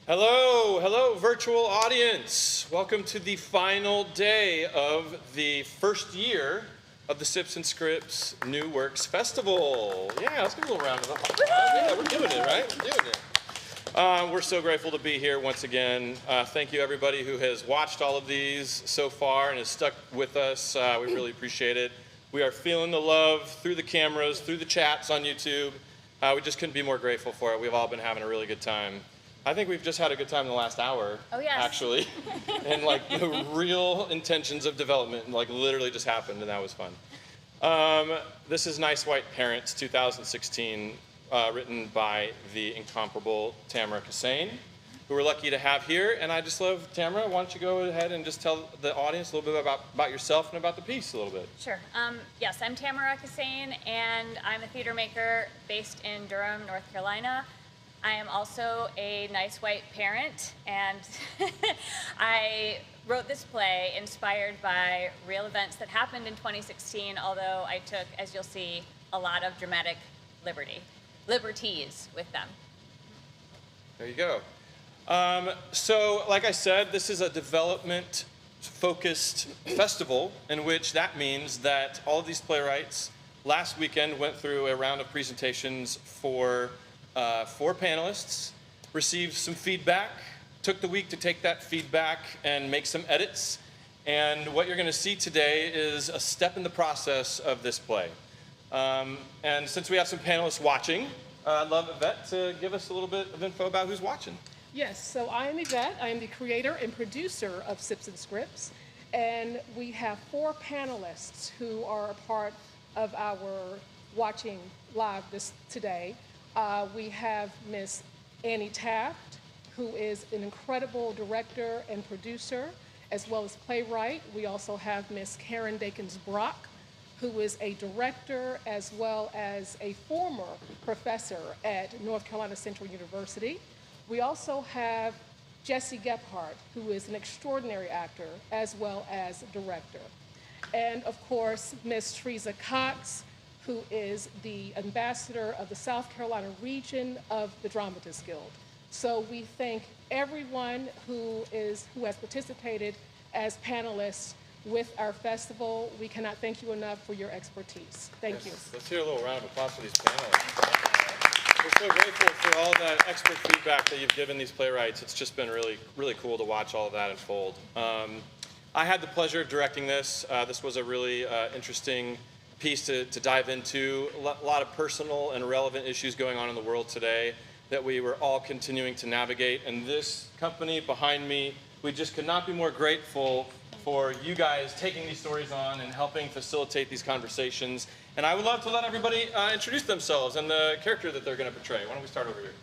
Hello, virtual audience. Welcome to the final day of the first year of the Sips and Scripts New Works Festival. Yeah, let's give a little round of applause. Yeah, we're doing it, right? We're doing it. We're so grateful to be here once again. Thank you, everybody who has watched all of these so far and has stuck with us. We really appreciate it. We are feeling the love through the cameras, through the chats on YouTube. We just couldn't be more grateful for it. We've all been having a really good time. I think we've just had a good time in the last hour, actually. And like the real intentions of development like literally just happened, and that was fun. This is Nice White Parents 2016, written by the incomparable Tamara Kissane, who we're lucky to have here. And I just love, Tamara, why don't you go ahead and just tell the audience a little bit about yourself and about the piece a little bit. Sure. Yes, I'm Tamara Kissane, and I'm a theater maker based in Durham, North Carolina. I am also a nice white parent, and I wrote this play inspired by real events that happened in 2016, although I took, as you'll see, a lot of dramatic liberties with them. There you go. So, like I said, this is a development-focused festival, in which that means that all of these playwrights last weekend went through a round of presentations for 4 panelists, received some feedback, took the week to take that feedback and make some edits. And what you're going to see today is a step in the process of this play. And since we have some panelists watching, I'd love Yvette to give us a little bit of info about who's watching. Yes, so I am Yvette. I am the creator and producer of Sips and Scripts. And we have 4 panelists who are a part of our watching live today. We have Miss Annie Taft, who is an incredible director and producer, as well as playwright. We also have Miss Karen Dakins-Brock, who is a director as well as a former professor at North Carolina Central University. We also have Jesse Gephardt, who is an extraordinary actor as well as director. And of course, Miss Teresa Cox, who is the ambassador of the South Carolina region of the Dramatists Guild. So we thank everyone who has participated as panelists with our festival. We cannot thank you enough for your expertise. Thank you. Let's hear a little round of applause for these panelists. We're so grateful for all that expert feedback that you've given these playwrights. It's just been really, really cool to watch all of that unfold. I had the pleasure of directing this. This was a really interesting piece to dive into. A lot of personal and relevant issues going on in the world today that we were all continuing to navigate. And this company behind me, we just could not be more grateful for you guys taking these stories on and helping facilitate these conversations. And I would love to let everybody introduce themselves and the character that they're going to portray. Why don't we start over here?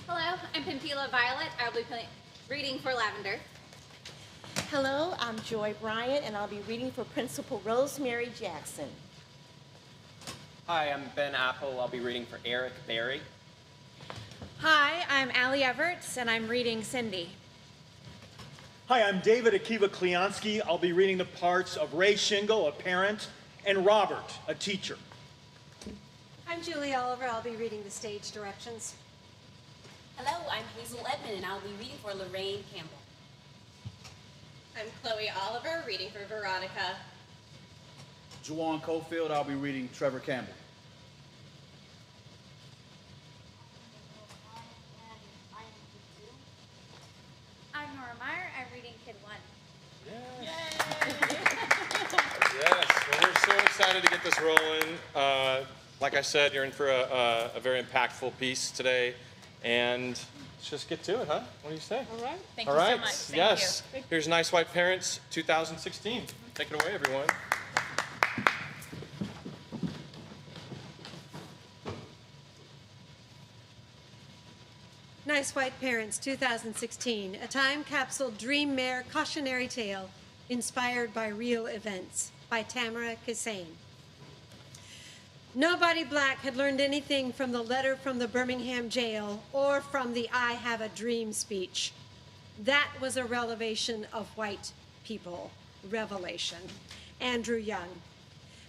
Hello, I'm Pimpila Violette. I'll be reading for Lavender. Hello, I'm Joy Bryant, and I'll be reading for Principal Rosemary Jackson. Hi, I'm Ben Apple. I'll be reading for Eric Berry. Hi, I'm Allie Evarts, and I'm reading Cindy. Hi, I'm David Akiva Klionsky. I'll be reading the parts of Ray Shingle, a parent, and Robert, a teacher. I'm Julie Oliver. I'll be reading the stage directions. Hello, I'm Hazel Edmond, and I'll be reading for Lorraine Campbell. I'm Chloe Oliver, reading for Veronica. JaJuan Coefield, I'll be reading Trevor Campbell. I'm Norah Myer. I'm reading Kid 1. Yes. Yes. Well, we're so excited to get this rolling. Like I said, you're in for a very impactful piece today. And let's just get to it, huh? What do you say? All right. Thank you so much. Thank yes. you. Here's Nice White Parents 2016. Take it away, everyone. Nice White Parents 2016, a time capsule dream-mare cautionary tale inspired by real events by Tamara Kissane. Nobody black had learned anything from the letter from the Birmingham jail or from the I Have a Dream speech. That was a revelation of white people. Revelation. Andrew Young.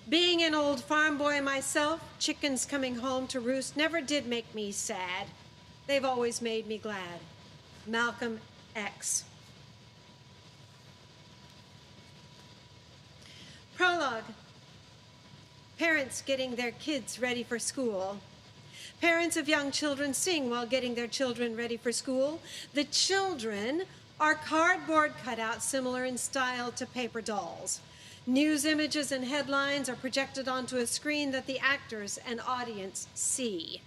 Being an old farm boy myself, chickens coming home to roost never did make me sad. They've always made me glad. Malcolm X. Prologue. Parents getting their kids ready for school. Parents of young children sing while getting their children ready for school. The children are cardboard cutouts similar in style to paper dolls. News images and headlines are projected onto a screen that the actors and audience see.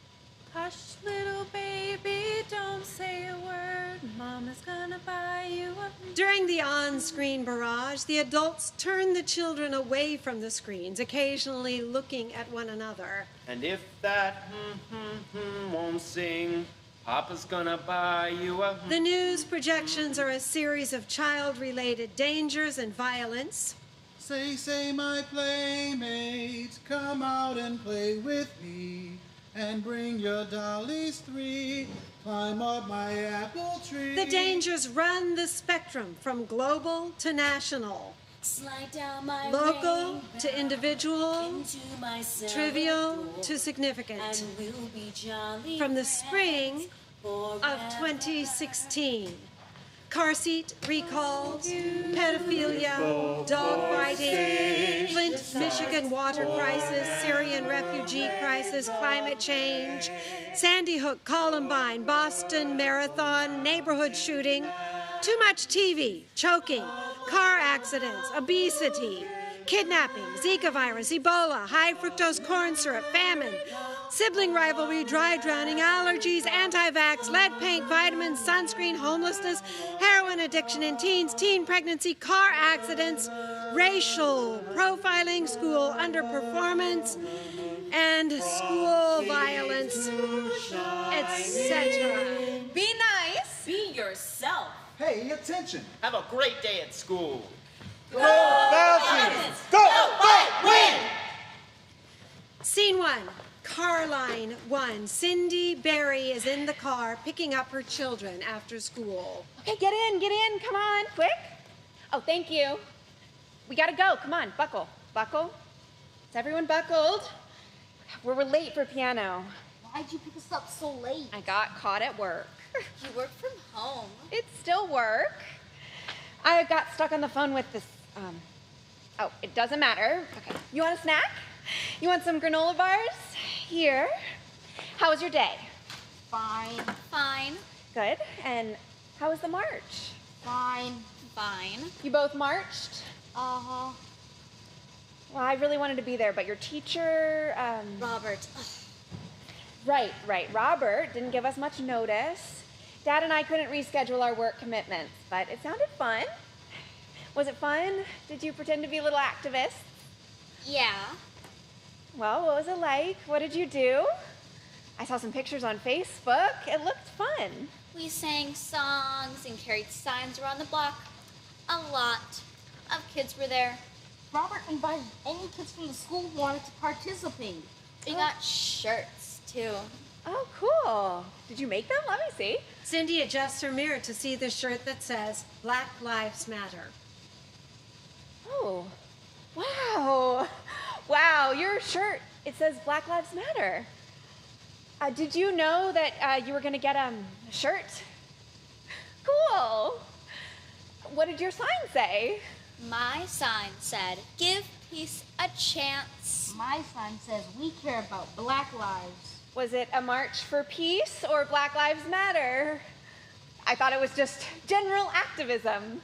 Hush, little baby, don't say a word. Mama's gonna buy you a... During the on-screen barrage, the adults turn the children away from the screens, occasionally looking at one another. And if that won't sing, Papa's gonna buy you a... The news projections are a series of child-related dangers and violence. Say, my playmates, come out and play with me. And bring your dollies 3, climb up my apple tree. The dangers run the spectrum from global to national, Slide down my local to individual, into my trivial to significant. and we'll be jolly From the spring of 2016. Car seat recalls, pedophilia, dog fighting, Flint, Michigan water crisis, Syrian refugee crisis, climate change, Sandy Hook, Columbine, Boston Marathon, neighborhood shooting, too much TV, choking, car accidents, obesity, kidnapping, Zika virus, Ebola, high fructose corn syrup, famine, sibling rivalry, dry drowning, allergies, anti-vax, lead paint, vitamins, sunscreen, homelessness, heroin addiction in teens, teen pregnancy, car accidents, racial profiling, school underperformance, and school violence, etc. Be nice. Be yourself. Hey, attention. Have a great day at school. Go Falcons! Go fight, win! Scene 1. Car line 1. Cindy Berry is in the car picking up her children after school. Okay, get in, come on, quick. Oh, thank you. We gotta go, come on, buckle. Buckle. Is everyone buckled? We're late for piano. Why'd you pick us up so late? I got caught at work. You work from home. It's still work. I got stuck on the phone with this, oh, it doesn't matter. Okay, you want a snack? You want some granola bars? Here. How was your day? Fine. Fine. Good. And how was the march? Fine. Fine. You both marched? Uh-huh. Well, I really wanted to be there, but your teacher, Robert. Right. Robert didn't give us much notice. Dad and I couldn't reschedule our work commitments, but it sounded fun. Was it fun? Did you pretend to be little activists? Yeah. Well, what was it like? What did you do? I saw some pictures on Facebook. It looked fun. We sang songs and carried signs around the block. A lot of kids were there. Robert invited any kids from the school who wanted to participate. We got shirts, too. Oh, cool. Did you make them? Let me see. Cindy adjusts her mirror to see the shirt that says, Black Lives Matter. Oh, wow. Wow, your shirt, it says Black Lives Matter. Did you know that you were going to get a shirt? Cool. What did your sign say? My sign said, give peace a chance. My sign says, we care about Black lives. Was it a march for peace or Black Lives Matter? I thought it was just general activism.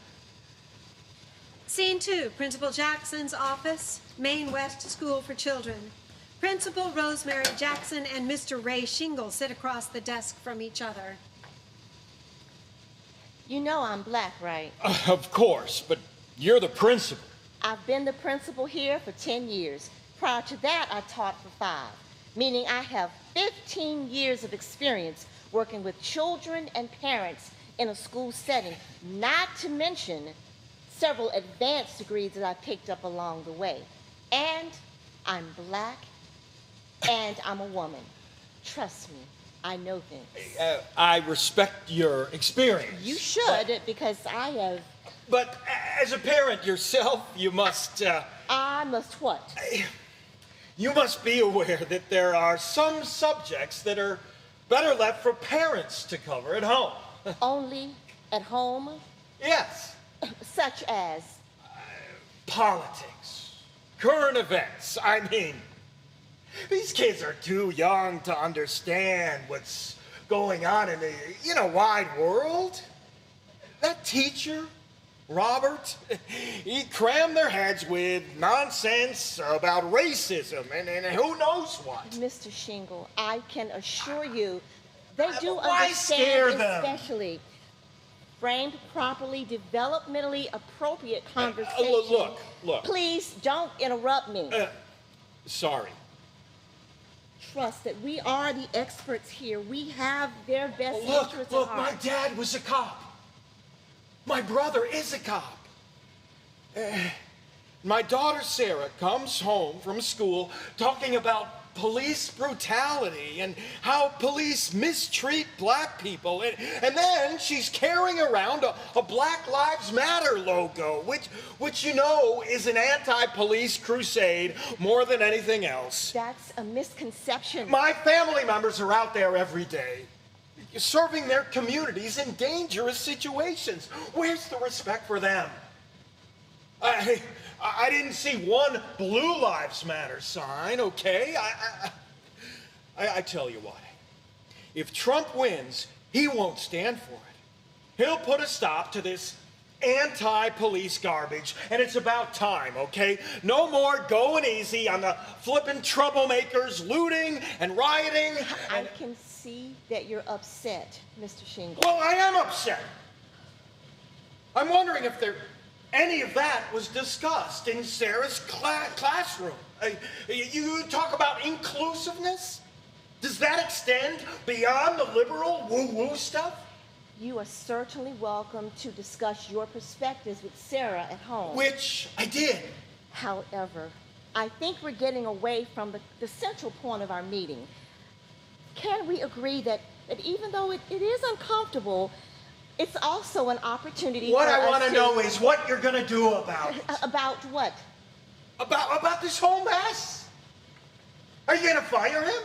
Scene 2, Principal Jackson's office, Maine West School for Children. Principal Rosemary Jackson and Mr. Ray Shingle sit across the desk from each other. You know I'm black, right? Of course, but you're the principal. I've been the principal here for 10 years. Prior to that, I taught for 5, meaning I have 15 years of experience working with children and parents in a school setting, not to mention several advanced degrees that I picked up along the way. And I'm black, and I'm a woman. Trust me, I know things. I respect your experience. You should, because I have... But as a parent yourself, you must... I must what? You must be aware that there are some subjects that are better left for parents to cover at home. Only at home? Yes. Such as? Politics. Current events. I mean, these kids are too young to understand what's going on in the, wide world. That teacher, Robert, he crammed their heads with nonsense about racism and who knows what. Mr. Shingle, I can assure you, they do Why scare understand, them? especially framed properly, developmentally appropriate conversation. Look. Please don't interrupt me. Sorry. Trust that we are the experts here. We have their best interests at Look, heart. my dad was a cop. My brother is a cop. My daughter Sarah comes home from school talking about police brutality and how police mistreat black people. And then she's carrying around a Black Lives Matter logo, which is an anti-police crusade more than anything else. That's a misconception. My family members are out there every day, serving their communities in dangerous situations. Where's the respect for them? I didn't see one Blue Lives Matter sign, okay? I tell you what, if Trump wins, he won't stand for it. He'll put a stop to this anti-police garbage, and it's about time, okay? No more going easy on the flippin' troublemakers looting and rioting. I can see that you're upset, Mr. Shingle. Well, I am upset. I'm wondering if any of that was discussed in Sarah's classroom. You talk about inclusiveness? Does that extend beyond the liberal woo-woo stuff? You are certainly welcome to discuss your perspectives with Sarah at home. Which I did. However, I think we're getting away from the central point of our meeting. Can we agree that even though it is uncomfortable, it's also an opportunity what for I us want to know is what you're going to do about it. About what? About this whole mess. Are you going to fire him?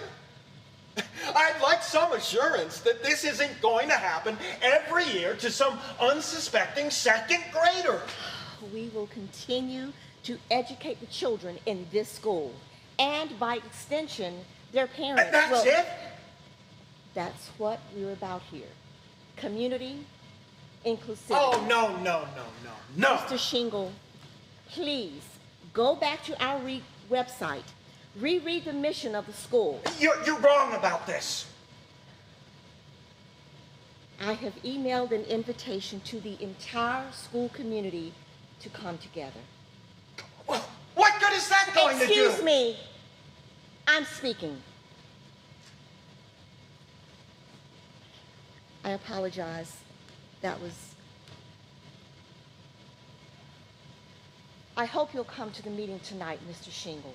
I'd like some assurance that this isn't going to happen every year to some unsuspecting second grader. We will continue to educate the children in this school, and by extension, their parents. And that's it? That's what we're about here. Community, inclusivity. Oh, no. Mr. Shingle, please go back to our website. Reread the mission of the school. You're wrong about this. I have emailed an invitation to the entire school community to come together. Well, what good is that going to do? Excuse me. I'm speaking. I apologize. I hope you'll come to the meeting tonight, Mr. Shingle.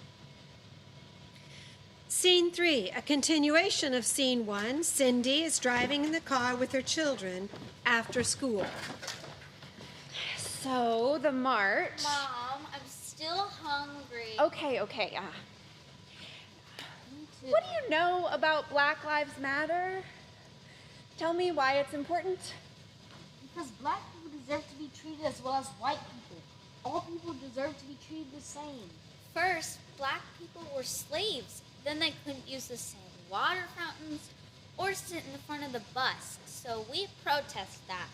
Scene 3, a continuation of Scene 1. Cindy is driving in the car with her children after school. So, the march. Mom, I'm still hungry. Okay. What do you know about Black Lives Matter? Tell me why it's important. Because black people deserve to be treated as well as white people. All people deserve to be treated the same. First, black people were slaves. Then they couldn't use the same water fountains or sit in the front of the bus. So we protest that.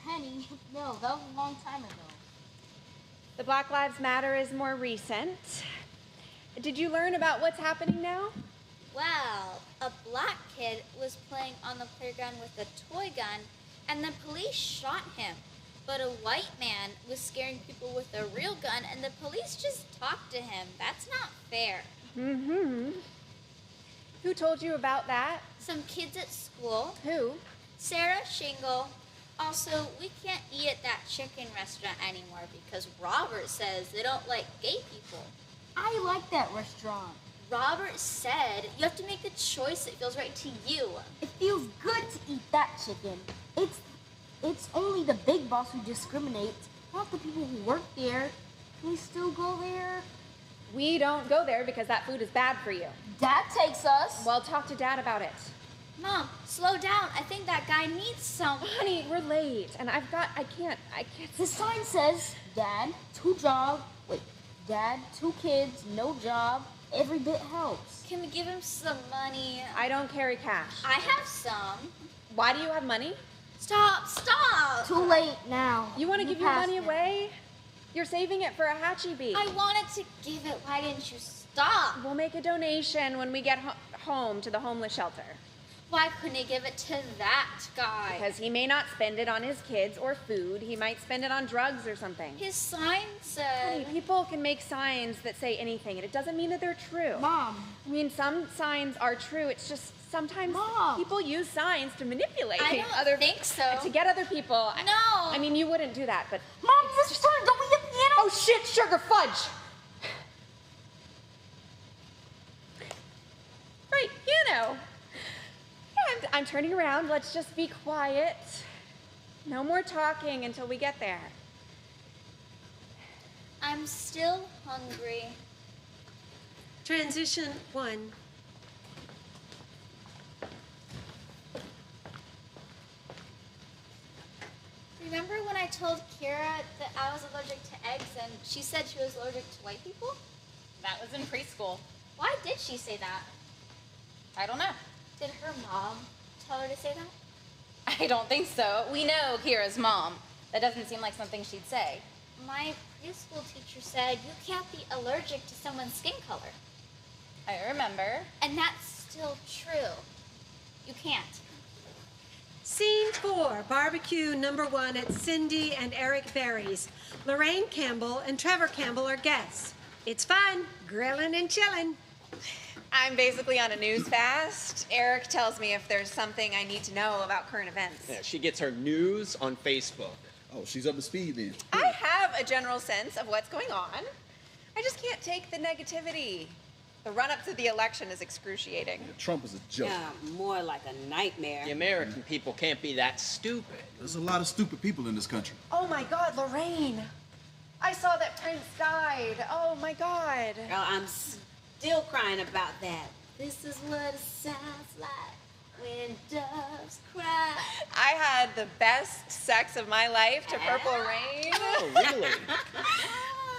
Penny, no, that was a long time ago. The Black Lives Matter is more recent. Did you learn about what's happening now? Well, a black kid was playing on the playground with a toy gun, and the police shot him. But a white man was scaring people with a real gun, and the police just talked to him. That's not fair. Mm-hmm. Who told you about that? Some kids at school. Who? Sarah, Shingle. Also, we can't eat at that chicken restaurant anymore because Robert says they don't like gay people. I like that restaurant. Robert said you have to make a choice that feels right to you. It feels good to eat that chicken. It's only the big boss who discriminates, not the people who work there. Can we still go there? We don't go there because that food is bad for you. Dad takes us. Well, talk to Dad about it. Mom, slow down. I think that guy needs some. Honey, we're late, and I can't. The sign says, Dad, 2 kids, no job. Every bit helps. Can we give him some money? I don't carry cash. I have some. Why do you have money? Stop! Too late now. You want to give your money away? You're saving it for a hatchie bee. I wanted to give it. Why didn't you stop? We'll make a donation when we get home to the homeless shelter. Why couldn't he give it to that guy? Because he may not spend it on his kids or food. He might spend it on drugs or something. His sign said... Honey, people can make signs that say anything, and it doesn't mean that they're true. Mom. I mean, some signs are true. It's just sometimes people use signs to manipulate I don't think so. To get other people. No. I mean, you wouldn't do that, but... Mom, this turn, don't we get piano? Oh, shit, sugar fudge! Right, piano. I'm turning around. Let's just be quiet. No more talking until we get there. I'm still hungry. Transition 1. Remember when I told Kira that I was allergic to eggs and she said she was allergic to white people? That was in preschool. Why did she say that? I don't know. Did her mom tell her to say that? I don't think so. We know Kira's mom. That doesn't seem like something she'd say. My preschool teacher said you can't be allergic to someone's skin color. I remember. And that's still true. You can't. Scene 4, barbecue number 1 at Cindy and Eric Berry's. Lorraine Campbell and Trevor Campbell are guests. It's fun, grilling and chilling. I'm basically on a news fast. Eric tells me if there's something I need to know about current events. Yeah, she gets her news on Facebook. Oh, she's up to speed then. I have a general sense of what's going on. I just can't take the negativity. The run-up to the election is excruciating. Trump is a joke. Yeah, more like a nightmare. The American people can't be that stupid. There's a lot of stupid people in this country. Oh my God, Lorraine. I saw that Prince died. Oh my God. Girl, I'm still crying about that. This is what it sounds like when doves cry. I had the best sex of my life to Purple Rain. Oh, really?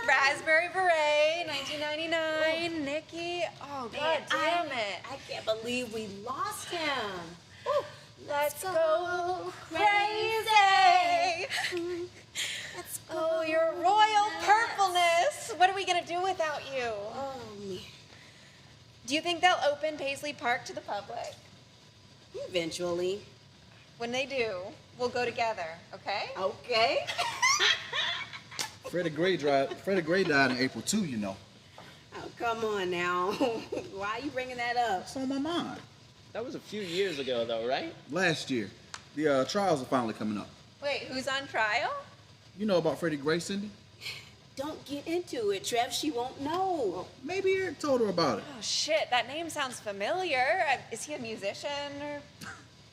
Raspberry Beret, 1999, Nikki. Oh, God damn it. I can't believe we lost him. Ooh, let's go crazy. Let's go. Oh, your royal purpleness. What are we going to do without you? Oh, me. Do you think they'll open Paisley Park to the public? Eventually. When they do, we'll go together, okay? Okay. Freddie Gray died in April too, you know. Oh, come on now. Why are you bringing that up? It's on my mind. That was a few years ago, though, right? Last year. The trials are finally coming up. Wait, who's on trial? You know about Freddie Gray, Cindy? Don't get into it, Trev. She won't know. Well, maybe Eric told her about it. Oh, shit, that name sounds familiar. Is he a musician? Or...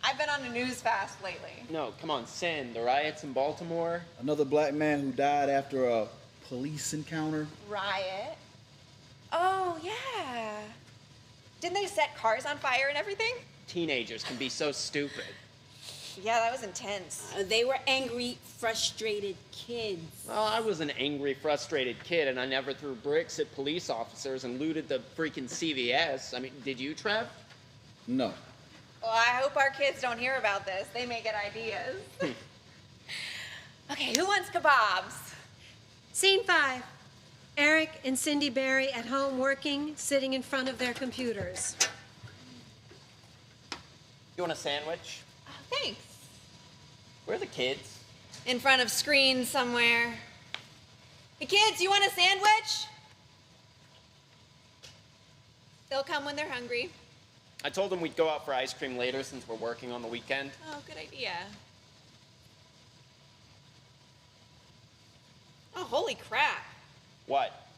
I've been on a news fast lately. No, come on, Sin. The riots in Baltimore. Another black man who died after a police encounter. Riot? Oh, yeah. Didn't they set cars on fire and everything? Teenagers can be so stupid. Yeah, that was intense. They were angry, frustrated kids. Well, I was an angry, frustrated kid, and I never threw bricks at police officers and looted the freaking CVS. I mean, did you, Trev? No. Well, I hope our kids don't hear about this. They may get ideas. Okay, who wants kebabs? Scene 5, Eric and Cindy Berry at home working, sitting in front of their computers. You want a sandwich? Oh, thanks. Where are the kids? In front of screens somewhere. Hey, kids, you want a sandwich? They'll come when they're hungry. I told them we'd go out for ice cream later since we're working on the weekend. Oh, good idea. Oh, holy crap. What?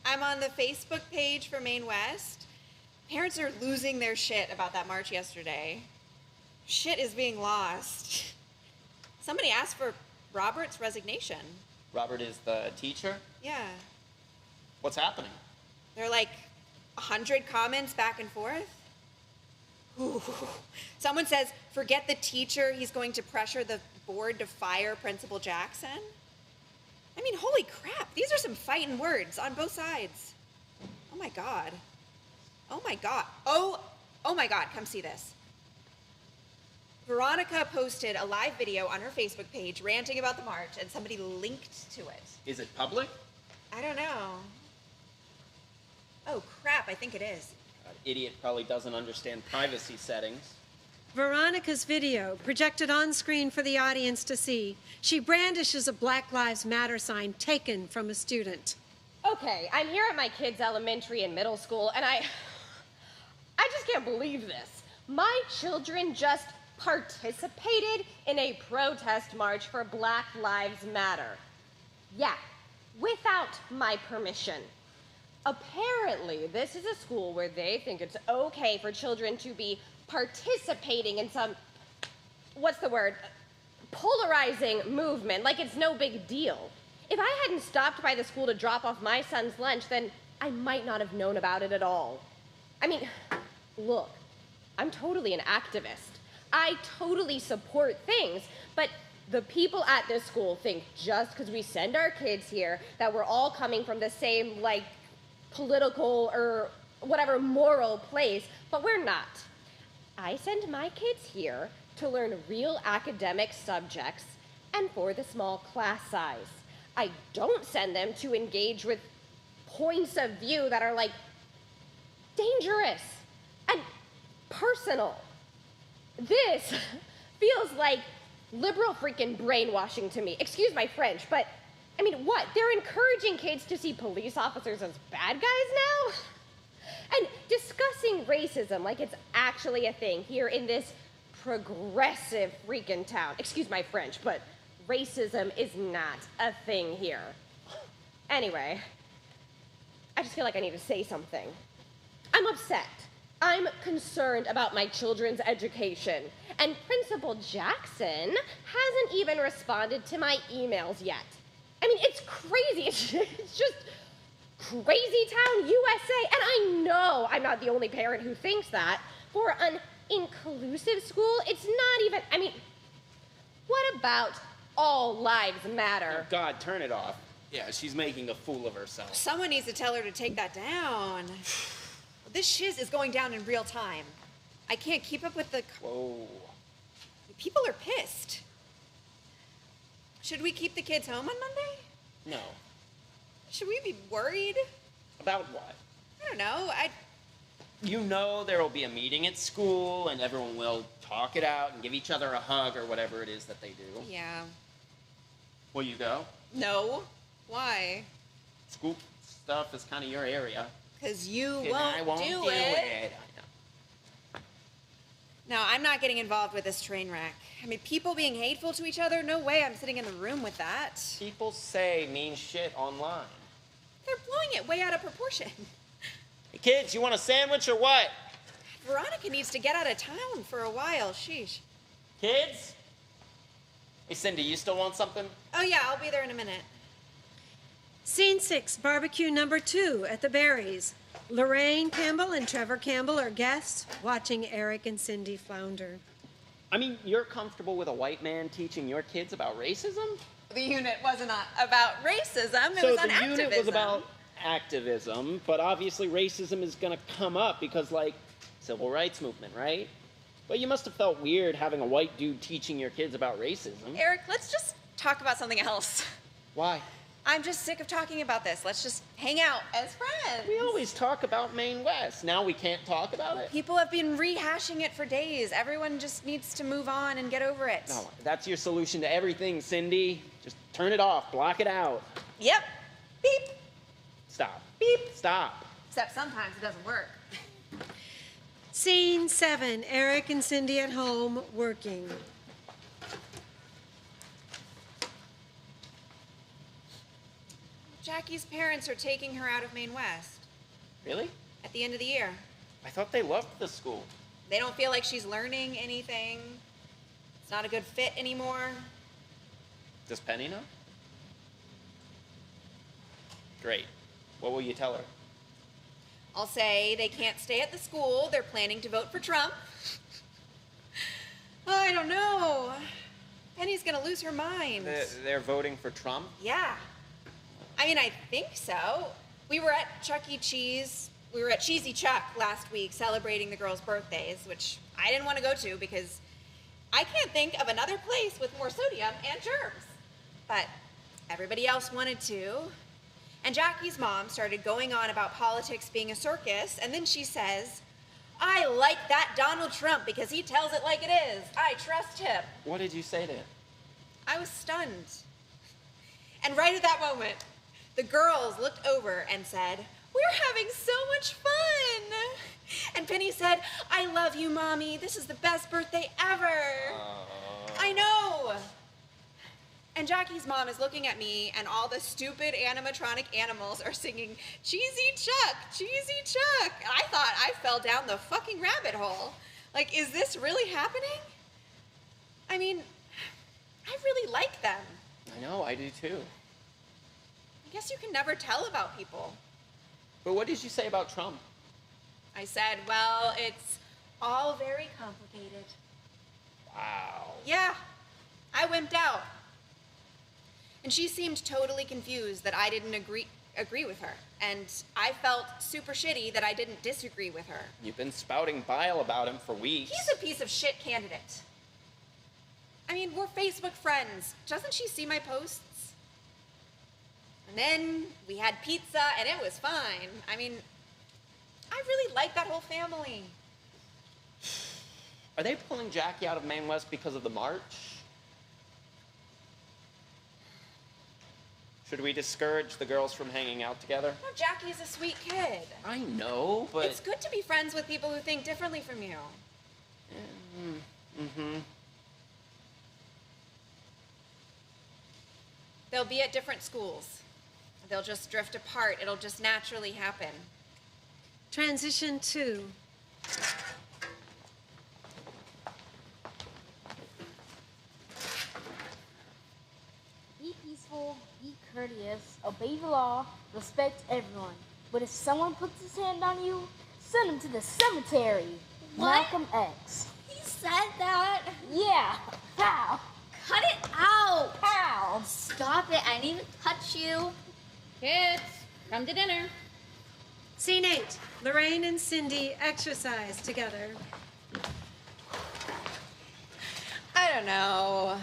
I'm on the Facebook page for Maine West. Parents are losing their shit about that march yesterday. Shit is being lost. Somebody asked for Robert's resignation. Robert is the teacher? Yeah. What's happening? There are like 100 comments back and forth. Ooh. Someone says, forget the teacher, he's going to pressure the board to fire Principal Jackson. I mean, holy crap, these are some fighting words on both sides. Oh my God. Oh my God. Oh my God, come see this. Veronica posted a live video on her Facebook page ranting about the march, and somebody linked to it. Is it public? I don't know. Oh crap, I think it is. Idiot probably doesn't understand privacy settings. Veronica's video, projected on screen for the audience to see. She brandishes a Black Lives Matter sign taken from a student. Okay, I'm here at my kids' elementary and middle school, and I just can't believe this. My children just participated in a protest march for Black Lives Matter. Yeah, without my permission. Apparently, this is a school where they think it's okay for children to be participating in some, what's the word, polarizing movement, like it's no big deal. If I hadn't stopped by the school to drop off my son's lunch, then I might not have known about it at all. I mean, look, I'm totally an activist. I totally support things, but the people at this school think just because we send our kids here that we're all coming from the same, like, political or whatever moral place, but we're not. I send my kids here to learn real academic subjects and for the small class size. I don't send them to engage with points of view that are, like, dangerous and personal. This feels like liberal freaking brainwashing to me. Excuse my French, but I mean, what? They're encouraging kids to see police officers as bad guys now? And discussing racism like it's actually a thing here in this progressive freaking town. Excuse my French, but racism is not a thing here. Anyway, I just feel like I need to say something. I'm upset. I'm concerned about my children's education. And Principal Jackson hasn't even responded to my emails yet. I mean, it's crazy. It's just crazy town USA. And I know I'm not the only parent who thinks that. For an inclusive school, it's not even, I mean, what about all lives matter? Oh God, turn it off. Yeah, she's making a fool of herself. Someone needs to tell her to take that down. This shiz is going down in real time. I can't keep up with the... Whoa. People are pissed. Should we keep the kids home on Monday? No. Should we be worried? About what? I don't know. You know there will be a meeting at school and everyone will talk it out and give each other a hug or whatever it is that they do. Yeah. Will you go? No. Why? School stuff is kind of your area. Because you I won't do it. I know. No, I'm not getting involved with this train wreck. I mean, people being hateful to each other, no way I'm sitting in the room with that. People say mean shit online. They're blowing it way out of proportion. Hey kids, you want a sandwich or what? Veronica needs to get out of town for a while, sheesh. Kids? Hey Cindy, you still want something? Oh yeah, I'll be there in a minute. Scene 6, barbecue number 2 at the Berries. Lorraine Campbell and Trevor Campbell are guests watching Eric and Cindy flounder. I mean, you're comfortable with a white man teaching your kids about racism? The unit wasn't about racism, it So was on the activism. unit was about activism, but obviously racism is gonna come up because, like, civil rights movement, right? But you must have felt weird having a white dude teaching your kids about racism. Eric, let's just talk about something else. Why? I'm just sick of talking about this. Let's just hang out as friends. We always talk about Maine West. Now we can't talk about it? People have been rehashing it for days. Everyone just needs to move on and get over it. No, that's your solution to everything, Cindy. Just turn it off, block it out. Yep. Beep. Stop. Beep. Stop. Except sometimes it doesn't work. Scene 7, Eric and Cindy at home working. Jackie's parents are taking her out of Maine West Really? at the end of the year. I thought they loved the school. They don't feel like she's learning anything. It's not a good fit anymore. Does Penny know? Great. What will you tell her? I'll say they can't stay at the school. They're planning to vote for Trump. Oh, I don't know. Penny's gonna lose her mind. They're voting for Trump? Yeah. I mean, I think so. We were at Chuck E. Cheese. We were at Cheesy Chuck last week celebrating the girls' birthdays, which I didn't want to go to because I can't think of another place with more sodium and germs. But everybody else wanted to. And Jackie's mom started going on about politics being a circus, and then she says, I like that Donald Trump because he tells it like it is. I trust him. What did you say to him? I was stunned. And right at that moment, the girls looked over and said, we're having so much fun. And Penny said, I love you, Mommy. This is the best birthday ever. I know. And Jackie's mom is looking at me, and all the stupid animatronic animals are singing, Cheesy Chuck, Cheesy Chuck. And I thought I fell down the fucking rabbit hole. Like, is this really happening? I mean, I really like them. I know, I do too. I guess you can never tell about people. But what did you say about Trump? I said, well, it's all very complicated. Wow. Yeah, I wimped out. And she seemed totally confused that I didn't agree with her. And I felt super shitty that I didn't disagree with her. You've been spouting bile about him for weeks. He's a piece of shit candidate. I mean, we're Facebook friends. Doesn't she see my posts? And then we had pizza and it was fine. I mean, I really like that whole family. Are they pulling Jackie out of Maine West because of the march? Should we discourage the girls from hanging out together? No, Jackie's a sweet kid. I know, but... It's good to be friends with people who think differently from you. Mm-hmm. They'll be at different schools. They'll just drift apart. It'll just naturally happen. Transition 2. Be peaceful, be courteous, obey the law, respect everyone. But if someone puts his hand on you, send him to the cemetery. What? Malcolm X. He said that. Yeah. How? Cut it out. How? Stop it. I didn't even touch you. Kids, come to dinner. Scene 8. Lorraine and Cindy exercise together. I don't know.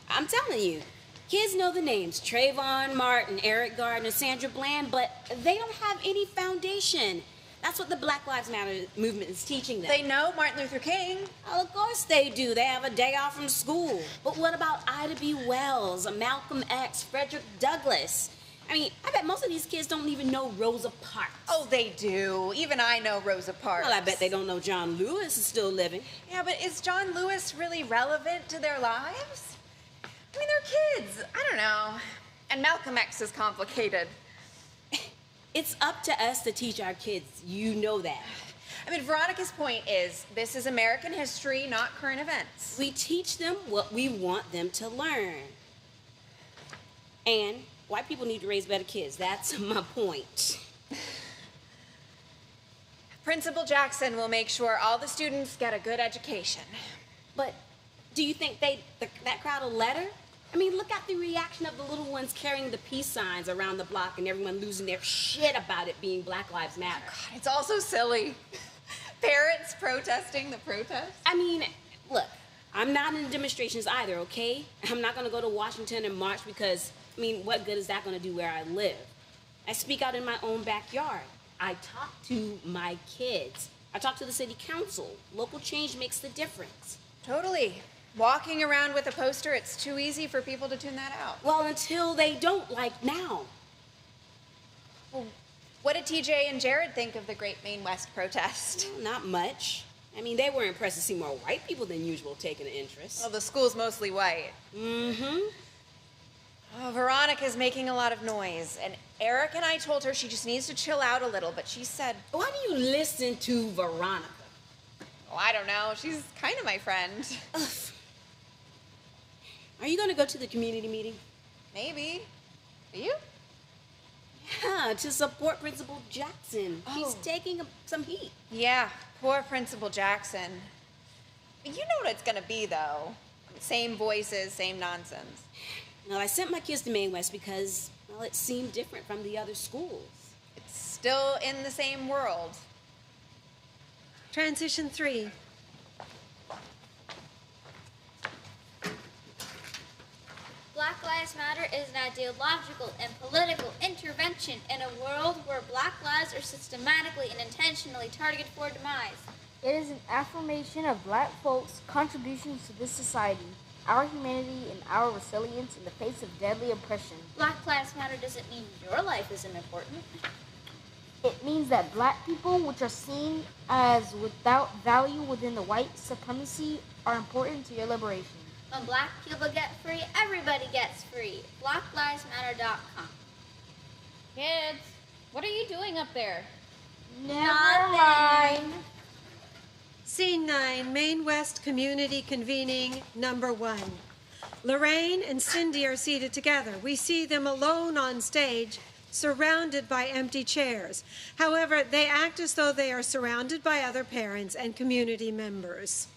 I'm telling you, kids know the names Trayvon Martin, Eric Gardner, Sandra Bland, but they don't have any foundation. That's what the Black Lives Matter movement is teaching them. They know Martin Luther King. Oh, of course they do. They have a day off from school. But what about Ida B. Wells, Malcolm X, Frederick Douglass? I mean, I bet most of these kids don't even know Rosa Parks. Oh, they do. Even I know Rosa Parks. Well, I bet they don't know John Lewis is still living. Yeah, but is John Lewis really relevant to their lives? I mean, they're kids. I don't know. And Malcolm X is complicated. It's up to us to teach our kids. You know that. I mean, Veronica's point is this is American history, not current events. We teach them what we want them to learn. And white people need to raise better kids. That's my point. Principal Jackson will make sure all the students get a good education. But do you think that crowd will let her? I mean, look at the reaction of the little ones carrying the peace signs around the block and everyone losing their shit about it being Black Lives Matter. God, it's all so silly. Parents protesting the protest. I mean, look, I'm not in demonstrations either, okay? I'm not gonna go to Washington and march because, I mean, what good is that gonna do where I live? I speak out in my own backyard. I talk to my kids. I talk to the city council. Local change makes the difference. Totally. Walking around with a poster, it's too easy for people to tune that out. Well, until they don't, like now. Well, what did TJ and Jared think of the Great Maine West protest? Well, not much. I mean, they were impressed to see more white people than usual taking an interest. Well, the school's mostly white. Mm-hmm. Oh, Veronica's making a lot of noise, and Eric and I told her she just needs to chill out a little, but she said... Why do you listen to Veronica? Oh, I don't know. She's kind of my friend. Ugh. Are you going to go to the community meeting? Maybe. Are you? Yeah, to support Principal Jackson. Oh. He's taking some heat. Yeah, poor Principal Jackson. You know what it's gonna be, though. Same voices, same nonsense. Well, I sent my kids to Maine West because, well, it seemed different from the other schools. It's still in the same world. Transition 3. Black Lives Matter is an ideological and political intervention in a world where black lives are systematically and intentionally targeted for demise. It is an affirmation of black folks' contributions to this society, our humanity, and our resilience in the face of deadly oppression. Black Lives Matter doesn't mean your life isn't important. It means that black people, which are seen as without value within the white supremacy, are important to your liberation. When black people get free, everybody gets free. BlackLivesMatter.com. Kids, what are you doing up there? Never mind. Scene 9, Maine West Community Convening, number 1. Lorraine and Cindy are seated together. We see them alone on stage, surrounded by empty chairs. However, they act as though they are surrounded by other parents and community members.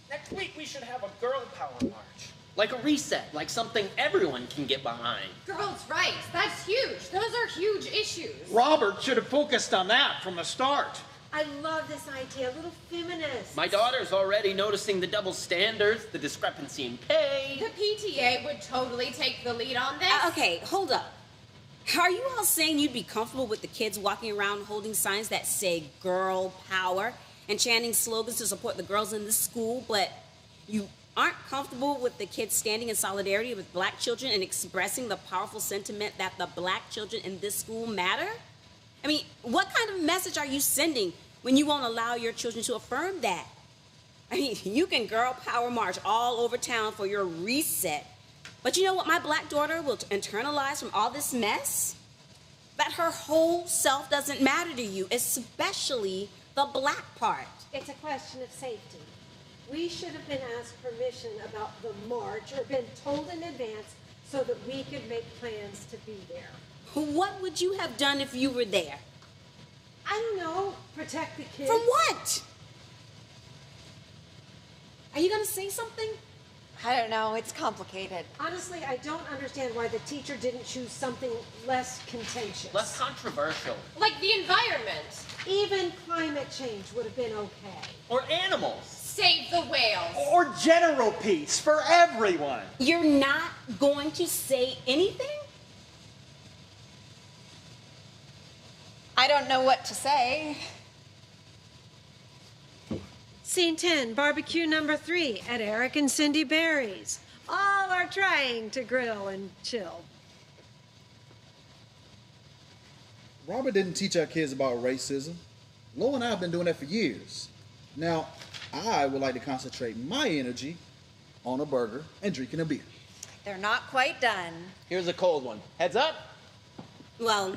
Next week we should have a girl power march. Like a reset, like something everyone can get behind. Girls' rights, that's huge. Those are huge issues. Robert should have focused on that from the start. I love this idea, a little feminist. My daughter's already noticing the double standards, the discrepancy in pay. The PTA would totally take the lead on this. Okay, hold up. Are you all saying you'd be comfortable with the kids walking around holding signs that say girl power and chanting slogans to support the girls in this school, but you aren't comfortable with the kids standing in solidarity with black children and expressing the powerful sentiment that the black children in this school matter? I mean, what kind of message are you sending when you won't allow your children to affirm that? I mean, you can girl power march all over town for your reset, but you know what my black daughter will internalize from all this mess? That her whole self doesn't matter to you, especially the black part. It's a question of safety. We should have been asked permission about the march or been told in advance so that we could make plans to be there. What would you have done if you were there? I don't know, protect the kids. From what? Are you gonna say something? I don't know, it's complicated. Honestly, I don't understand why the teacher didn't choose something less contentious. Less controversial. Like the environment. Even climate change would have been okay. Or animals. Save the whales. Or general peace for everyone. You're not going to say anything? I don't know what to say. Scene 10, barbecue number 3 at Eric and Cindy Berry's. All are trying to grill and chill. Robert didn't teach our kids about racism. Lo and I have been doing that for years. Now, I would like to concentrate my energy on a burger and drinking a beer. They're not quite done. Here's a cold one. Heads up? Well,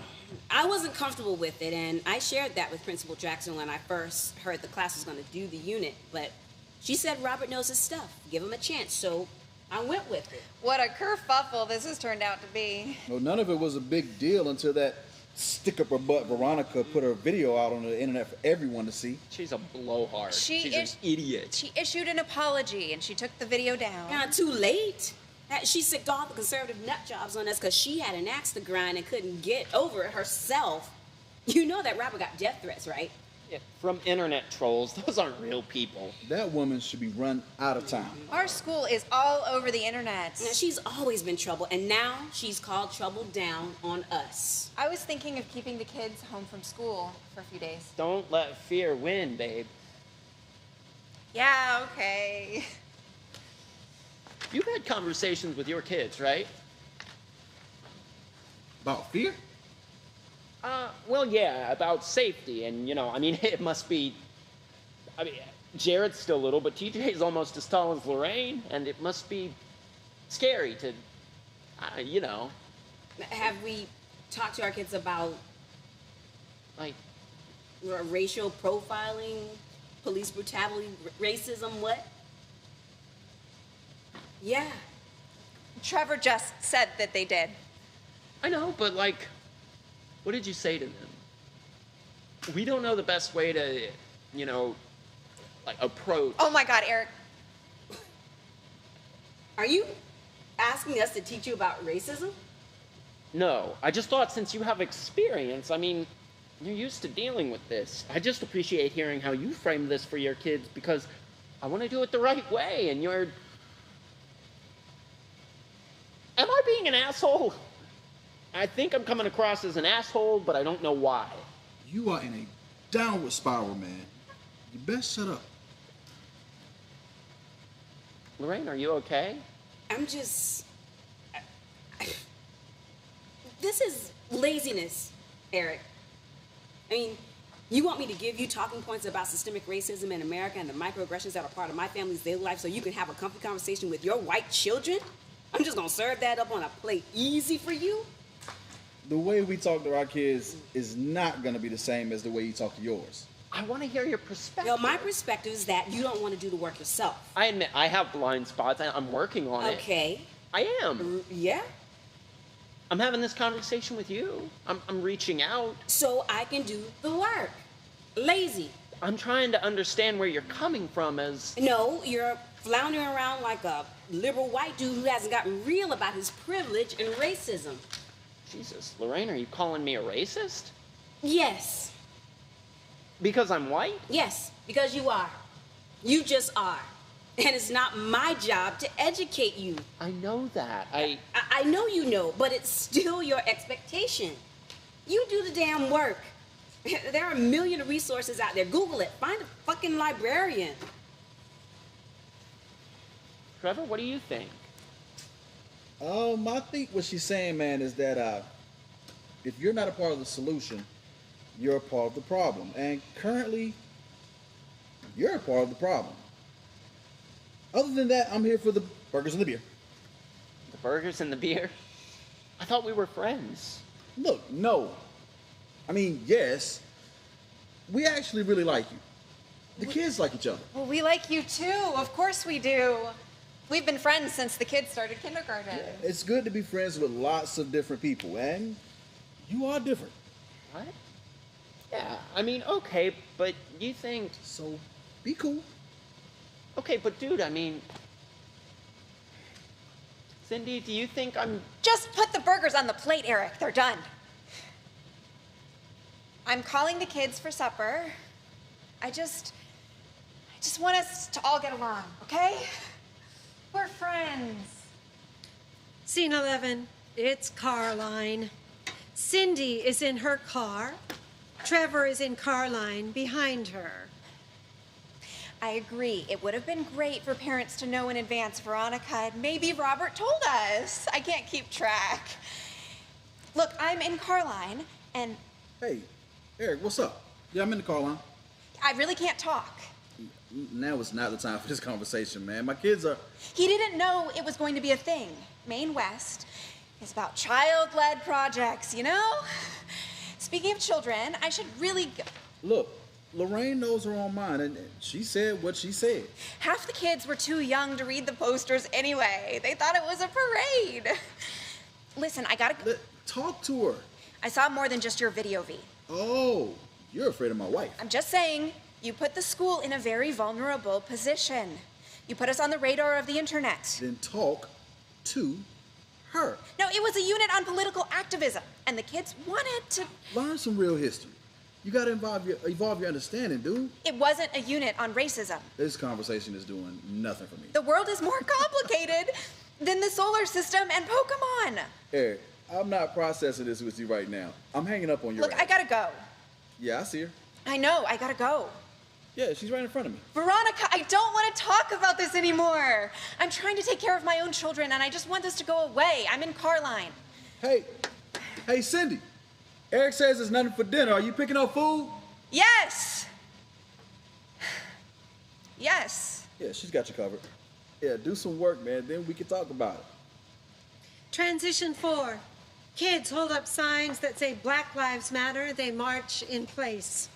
I wasn't comfortable with it, and I shared that with Principal Jackson when I first heard the class was going to do the unit, but she said Robert knows his stuff. Give him a chance, so I went with it. What a kerfuffle this has turned out to be. Well, none of it was a big deal until that stick-up-her-butt Veronica put her video out on the internet for everyone to see. She's a blowhard. She's an idiot. She issued an apology, and she took the video down. Not too late. She sicked all the conservative nut jobs on us because she had an axe to grind and couldn't get over it herself. You know that Robert got death threats, right? Yeah, from internet trolls. Those aren't real people. That woman should be run out of town. Our school is all over the internet. Now, she's always been trouble, and now she's called trouble down on us. I was thinking of keeping the kids home from school for a few days. Don't let fear win, babe. Yeah, okay. You've had conversations with your kids, right? About fear? Well, yeah, about safety, and, you know, I mean, it must be... I mean, Jared's still little, but TJ's almost as tall as Lorraine, and it must be scary to, you know... Have we talked to our kids about, like, racial profiling, police brutality, racism, what? Yeah. Trevor just said that they did. I know, but, like, what did you say to them? We don't know the best way to, you know, like approach. Oh my God, Eric. Are you asking us to teach you about racism? No, I just thought since you have experience, I mean, you're used to dealing with this. I just appreciate hearing how you frame this for your kids because I want to do it the right way, and you're... Am I being an asshole? I think I'm coming across as an asshole, but I don't know why. You are in a downward spiral, man. You best shut up. Lorraine, are you okay? I'm just... This is laziness, Eric. I mean, you want me to give you talking points about systemic racism in America and the microaggressions that are part of my family's daily life so you can have a comfy conversation with your white children? I'm just gonna serve that up on a plate easy for you? The way we talk to our kids is not gonna be the same as the way you talk to yours. I want to hear your perspective. Well, my perspective is that you don't want to do the work yourself. I admit I have blind spots. I'm working on it. Okay. I am. Yeah? I'm having this conversation with you. I'm reaching out. So I can do the work. Lazy. I'm trying to understand where you're coming from as... No, you're floundering around like a liberal white dude who hasn't gotten real about his privilege and racism. Jesus, Lorraine, are you calling me a racist? Yes. Because I'm white? Yes, because you are. You just are. And it's not my job to educate you. I know that. I know you know, but it's still your expectation. You do the damn work. There are a million resources out there. Google it. Find a fucking librarian. Trevor, what do you think? I think what she's saying, man, is that if you're not a part of the solution, you're a part of the problem. And currently, you're a part of the problem. Other than that, I'm here for the burgers and the beer. The burgers and the beer? I thought we were friends. Look, no. I mean, yes. We actually really like you. The kids like each other. Well, we like you too. Of course we do. We've been friends since the kids started kindergarten. Yeah, it's good to be friends with lots of different people, and you are different. What? Yeah, I mean, okay, but you think... So, be cool. Okay, but dude, I mean... Cindy, do you think I'm... Just put the burgers on the plate, Eric. They're done. I'm calling the kids for supper. I just want us to all get along, okay? We're friends. Scene 11, it's Carline. Cindy is in her car. Trevor is in car line behind her. I agree. It would have been great for parents to know in advance, Veronica, and maybe Robert told us. I can't keep track. Look, I'm in car line, and... Hey, Eric, what's up? Yeah, I'm in the car line. I really can't talk. Now is not the time for this conversation, man. My kids are... He didn't know it was going to be a thing. Maine West is about child-led projects, you know? Speaking of children, I should really go. Look, Lorraine knows her own mind, and she said what she said. Half the kids were too young to read the posters anyway. They thought it was a parade. Listen, I gotta... Talk to her. I saw more than just your video, V. Oh, you're afraid of my wife. I'm just saying, you put the school in a very vulnerable position. You put us on the radar of the internet. Then talk to her. No, it was a unit on political activism, and the kids wanted to... Learn some real history. You gotta evolve your understanding, dude. It wasn't a unit on racism. This conversation is doing nothing for me. The world is more complicated than the solar system and Pokemon. Eric, I'm not processing this with you right now. I'm hanging up on your Look, I gotta go. Yeah, I see her. I know, I gotta go. Yeah, she's right in front of me. Veronica, I don't want to talk about this anymore. I'm trying to take care of my own children, and I just want this to go away. I'm in car line. Hey, Cindy. Eric says there's nothing for dinner. Are you picking up food? Yes. Yes. Yeah, she's got you covered. Yeah, do some work, man. Then we can talk about it. Transition 4. Kids hold up signs that say Black Lives Matter. They march in place.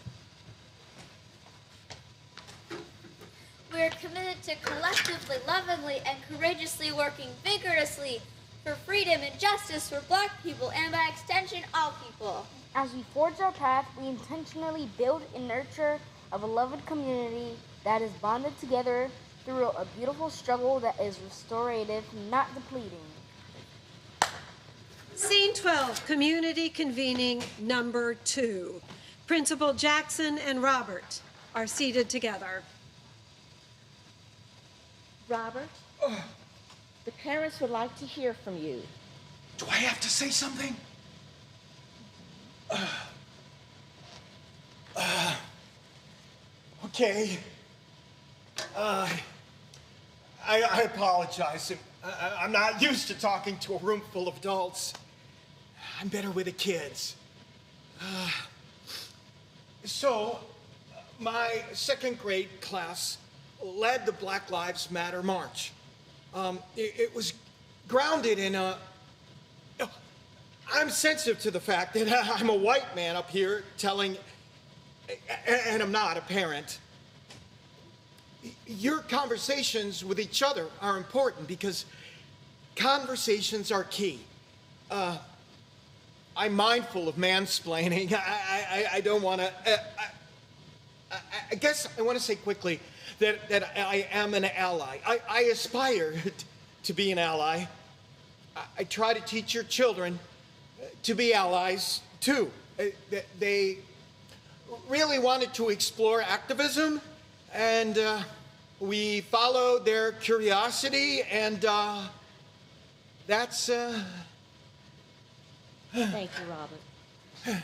We are committed to collectively, lovingly, and courageously working vigorously for freedom and justice for Black people and, by extension, all people. As we forge our path, we intentionally build and nurture a beloved community that is bonded together through a beautiful struggle that is restorative, not depleting. Scene 12, community convening number 2. Principal Jackson and Robert are seated together. Robert, the parents would like to hear from you. Do I have to say something? Okay. I apologize. I'm not used to talking to a room full of adults. I'm better with the kids. So, my second grade class led the Black Lives Matter march. It was grounded in a... I'm sensitive to the fact that I'm a white man up here telling, and I'm not a parent. Your conversations with each other are important because conversations are key. I'm mindful of mansplaining. I don't want to... I guess I want to say quickly that I am an ally. I aspire to be an ally. I try to teach your children to be allies, too. They really wanted to explore activism, and we followed their curiosity, and that's... Thank you, Robert.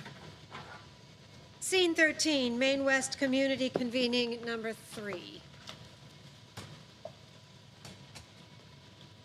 Scene 13, Maine West community convening number 3.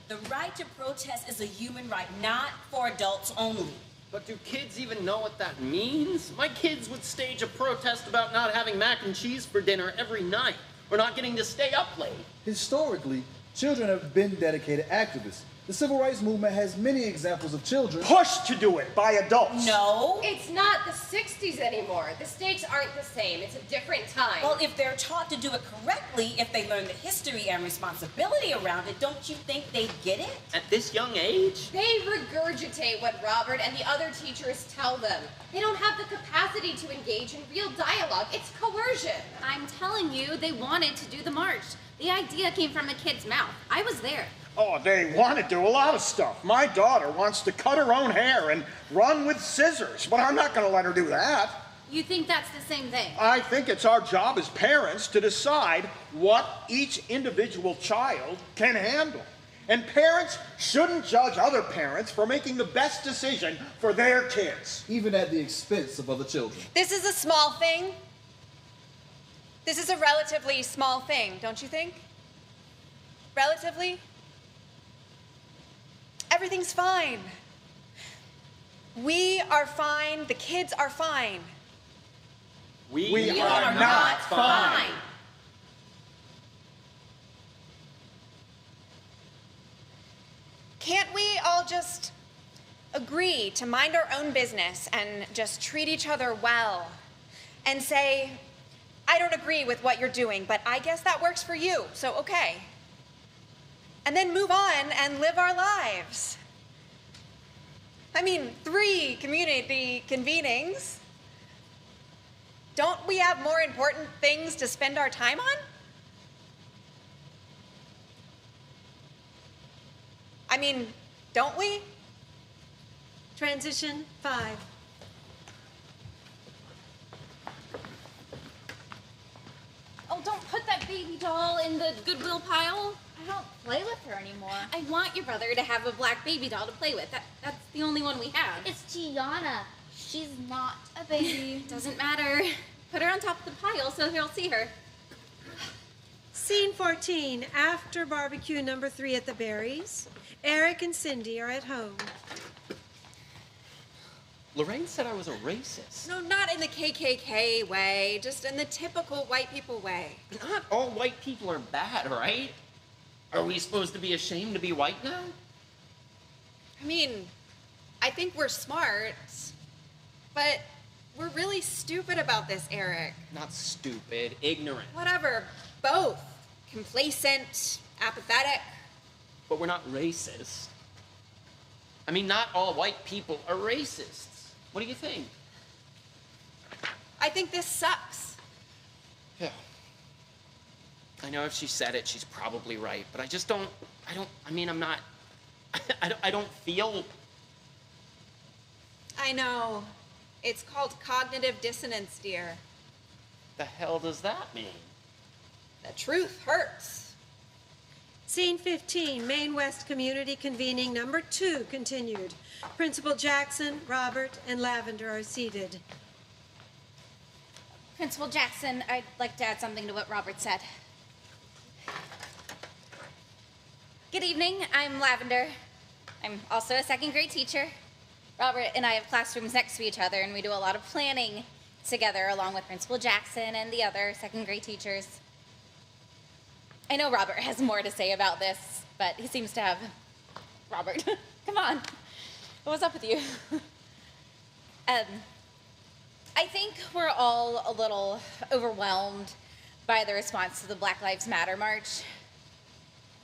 The right to protest is a human right, not for adults only. But do kids even know what that means? My kids would stage a protest about not having mac and cheese for dinner every night, or not getting to stay up late. Historically, children have been dedicated activists. The civil rights movement has many examples of children pushed to do it by adults. No. It's not the 60s anymore. The stakes aren't the same. It's a different time. Well, if they're taught to do it correctly, if they learn the history and responsibility around it, don't you think they get it? At this young age? They regurgitate what Robert and the other teachers tell them. They don't have the capacity to engage in real dialogue. It's coercion. I'm telling you, they wanted to do the march. The idea came from a kid's mouth. I was there. Oh, they want to do a lot of stuff. My daughter wants to cut her own hair and run with scissors, but I'm not going to let her do that. You think that's the same thing? I think it's our job as parents to decide what each individual child can handle. And parents shouldn't judge other parents for making the best decision for their kids. even at the expense of other children. This is a small thing. This is a relatively small thing, don't you think? Relatively? Everything's fine. We are fine. The kids are fine. We are not fine. Can't we all just agree to mind our own business and just treat each other well and say, I don't agree with what you're doing, but I guess that works for you, so okay. And then move on and live our lives. I mean, 3 community convenings. Don't we have more important things to spend our time on? I mean, don't we? Transition 5. Oh, don't put that baby doll in the Goodwill pile. I don't play with her anymore. I want your brother to have a black baby doll to play with. That's the only one we have. It's Tiana. She's not a baby. Doesn't matter. Put her on top of the pile so he'll see her. Scene 14, after barbecue number 3 at the Berries. Eric and Cindy are at home. Lorraine said I was a racist. No, not in the KKK way, just in the typical white people way. Not all white people are bad, right? Are we supposed to be ashamed to be white now? I mean, I think we're smart, but we're really stupid about this, Eric. Not stupid, ignorant. Whatever, both. Complacent, apathetic. But we're not racist. I mean, not all white people are racists. What do you think? I think this sucks. Yeah. I know if she said it, she's probably right, but I just don't, I'm not, I don't feel. I know. It's called cognitive dissonance, dear. The hell does that mean? The truth hurts. Scene 15, Main West Community Convening number 2 continued. Principal Jackson, Robert, and Lavender are seated. Principal Jackson, I'd like to add something to what Robert said. Good evening, I'm Lavender. I'm also a second grade teacher. Robert and I have classrooms next to each other, and we do a lot of planning together along with Principal Jackson and the other second grade teachers. I know Robert has more to say about this, but he seems to have... Robert, come on. What's up with you? I think we're all a little overwhelmed by the response to the Black Lives Matter march.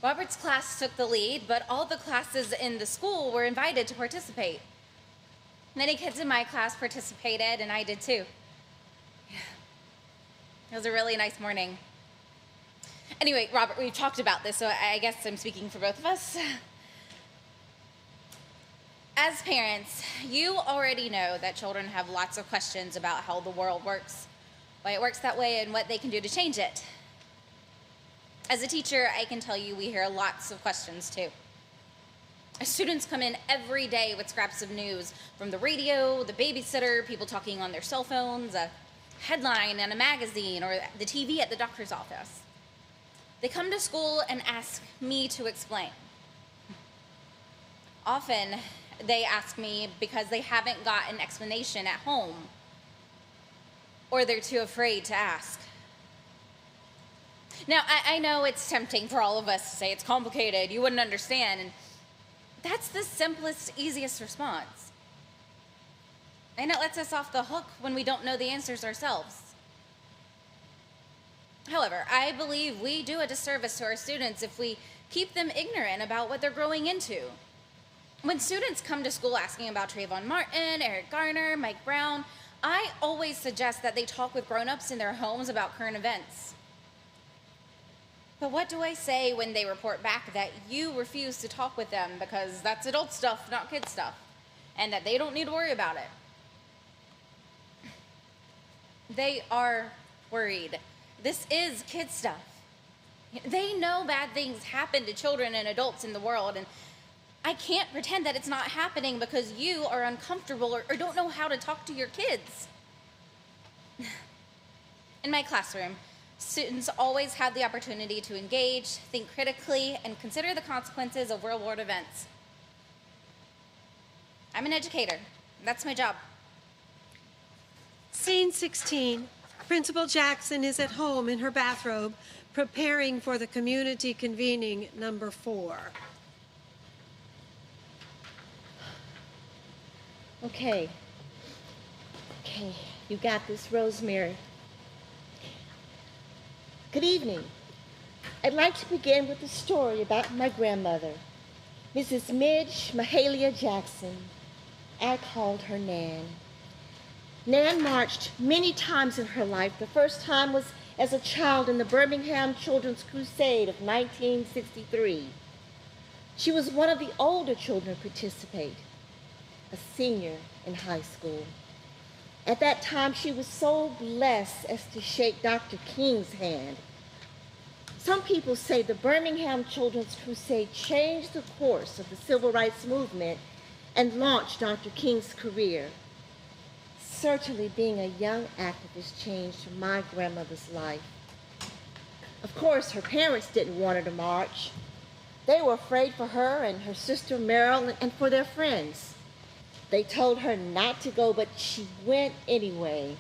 Robert's class took the lead, but all the classes in the school were invited to participate. Many kids in my class participated, and I did too. It was a really nice morning. Anyway, Robert, we've talked about this, so I guess I'm speaking for both of us. As parents, you already know that children have lots of questions about how the world works, why it works that way, and what they can do to change it. As a teacher, I can tell you we hear lots of questions too. Students come in every day with scraps of news from the radio, the babysitter, people talking on their cell phones, a headline in a magazine, or the TV at the doctor's office. They come to school and ask me to explain. Often, they ask me because they haven't got an explanation at home, or they're too afraid to ask. Now, I know it's tempting for all of us to say it's complicated, you wouldn't understand, and that's the simplest, easiest response. And it lets us off the hook when we don't know the answers ourselves. However, I believe we do a disservice to our students if we keep them ignorant about what they're growing into. When students come to school asking about Trayvon Martin, Eric Garner, Mike Brown, I always suggest that they talk with grown-ups in their homes about current events. But what do I say when they report back that you refuse to talk with them because that's adult stuff, not kid stuff, and that they don't need to worry about it? They are worried. This is kid stuff. They know bad things happen to children and adults in the world, and I can't pretend that it's not happening because you are uncomfortable or don't know how to talk to your kids. In my classroom, students always have the opportunity to engage, think critically, and consider the consequences of real-world events. I'm an educator. That's my job. Scene 16, Principal Jackson is at home in her bathrobe, preparing for the community convening number 4. Okay, you got this, Rosemary. Good evening. I'd like to begin with a story about my grandmother, Mrs. Midge Mahalia Jackson. I called her Nan. Nan marched many times in her life. The first time was as a child in the Birmingham Children's Crusade of 1963. She was one of the older children to participate, a senior in high school. At that time, she was so blessed as to shake Dr. King's hand. Some people say the Birmingham Children's Crusade changed the course of the civil rights movement and launched Dr. King's career. Certainly, being a young activist changed my grandmother's life. Of course, her parents didn't want her to march. They were afraid for her and her sister Meryl and for their friends. They told her not to go, but she went anyway.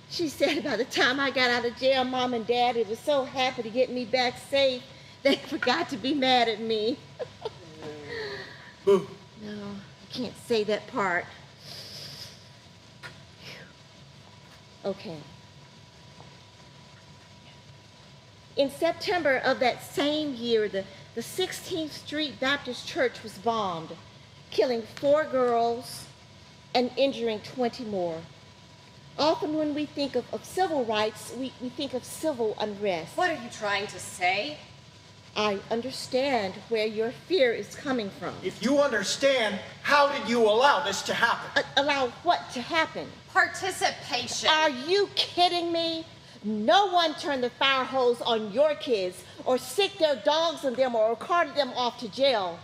She said by the time I got out of jail, Mom and Dad were so happy to get me back safe, they forgot to be mad at me. No, I can't say that part. Okay. In September of that same year, the 16th Street Baptist Church was bombed, killing 4 girls and injuring 20 more. Often when we think of civil rights, we think of civil unrest. What are you trying to say? I understand where your fear is coming from. If you understand, how did you allow this to happen? Allow what to happen? Participation. Are you kidding me? No one turned the fire hose on your kids or sicked their dogs on them or carted them off to jail.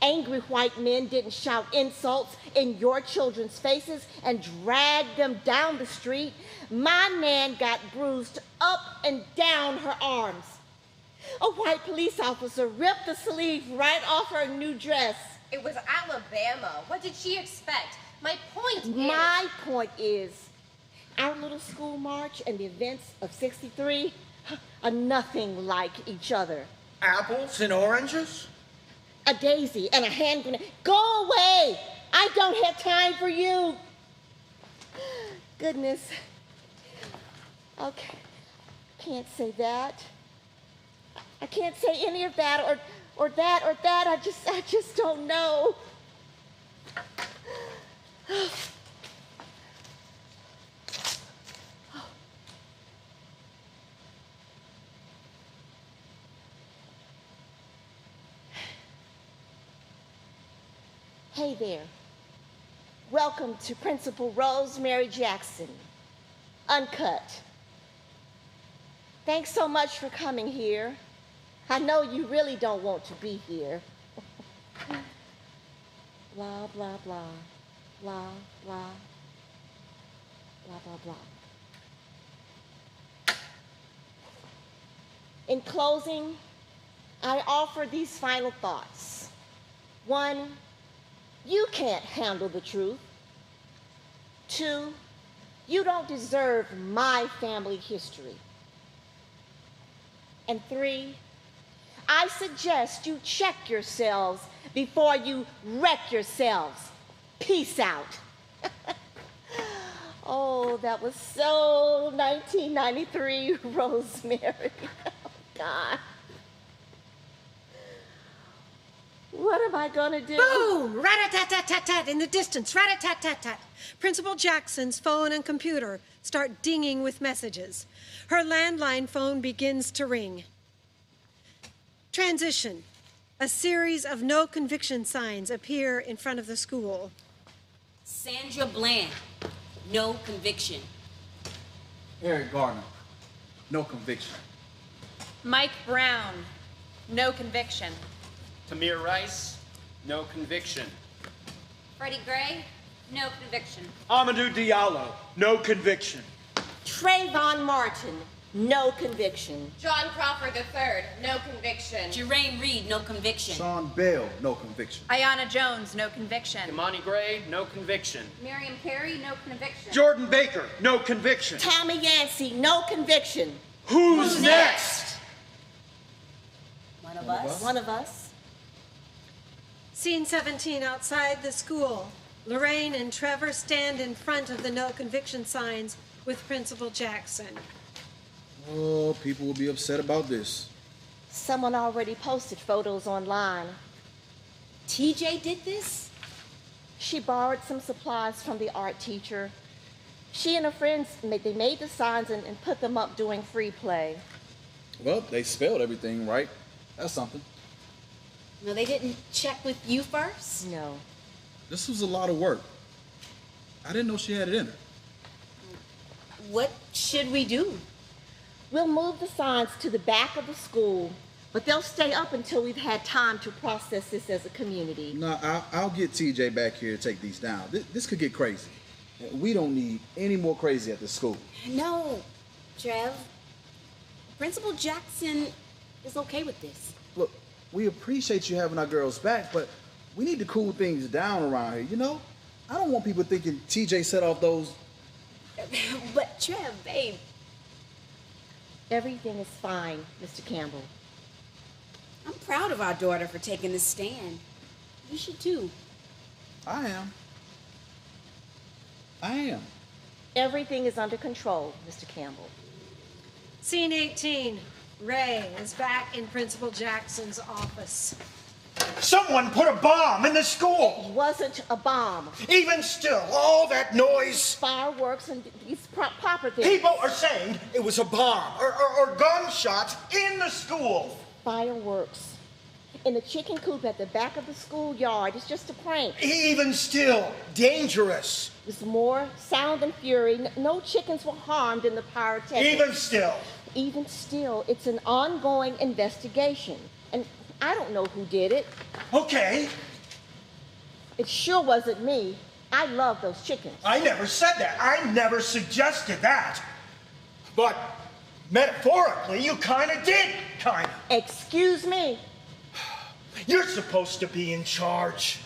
Angry white men didn't shout insults in your children's faces and drag them down the street. My man got bruised up and down her arms. A white police officer ripped the sleeve right off her new dress. It was Alabama. What did she expect? My point is, our little school march and the events of '63 are nothing like each other. Apples and oranges? A daisy and a hand grenade. Go away! I don't have time for you. Goodness. Okay, can't say that. I can't say any of that or that or that. I just don't know. Hey there. Welcome to Principal Rosemary Jackson, Uncut. Thanks so much for coming here. I know you really don't want to be here. Blah, blah, blah, blah, blah, blah, blah, blah. In closing, I offer these final thoughts. 1, you can't handle the truth. 2, you don't deserve my family history. And 3, I suggest you check yourselves before you wreck yourselves. Peace out. Oh, that was so 1993, Rosemary. Oh, God. What am I gonna do? Boom! Rat-a-tat-tat-tat-tat in the distance. Rat-a-tat-tat-tat. Principal Jackson's phone and computer start dinging with messages. Her landline phone begins to ring. Transition. A series of no conviction signs appear in front of the school. Sandra Bland, no conviction. Eric Garner, no conviction. Mike Brown, no conviction. Tamir Rice, no conviction. Freddie Gray, no conviction. Amadou Diallo, no conviction. Trayvon Martin, no conviction. John Crawford III, no conviction. Jermaine Reed, no conviction. Sean Bell, no conviction. Ayanna Jones, no conviction. Imani Gray, no conviction. Miriam Carey, no conviction. Jordan Baker, no conviction. Tommy Yancey, no conviction. Who's next? One of us. One of us. Scene 17 outside the school. Lorraine and Trevor stand in front of the no conviction signs with Principal Jackson. Oh, people will be upset about this. Someone already posted photos online. TJ did this? She borrowed some supplies from the art teacher. She and her friends, they made the signs and put them up during free play. Well, they spelled everything right. That's something. No, they didn't check with you first? No. This was a lot of work. I didn't know she had it in her. What should we do? We'll move the signs to the back of the school, but they'll stay up until we've had time to process this as a community. No, I'll get TJ back here to take these down. This could get crazy. We don't need any more crazy at the school. No, Trev. Principal Jackson is okay with this. Look, we appreciate you having our girls back, but we need to cool things down around here, you know? I don't want people thinking TJ set off those... But Trev, babe. Everything is fine, Mr. Campbell. I'm proud of our daughter for taking this stand. You should too. I am. Everything is under control, Mr. Campbell. Scene 18. Ray is back in Principal Jackson's office. Someone put a bomb in the school. It wasn't a bomb. Even still, all that noise. Fireworks and these proper things. People are saying it was a bomb or gunshots in the school. Fireworks. In the chicken coop at the back of the schoolyard. It's just a prank. Even still, dangerous. It was more sound and fury. No chickens were harmed in the pyrotechnics. Even still, it's an ongoing investigation. And I don't know who did it. Okay. It sure wasn't me. I love those chickens. I never said that. I never suggested that. But metaphorically, you kind of did, kind of. Excuse me. You're supposed to be in charge.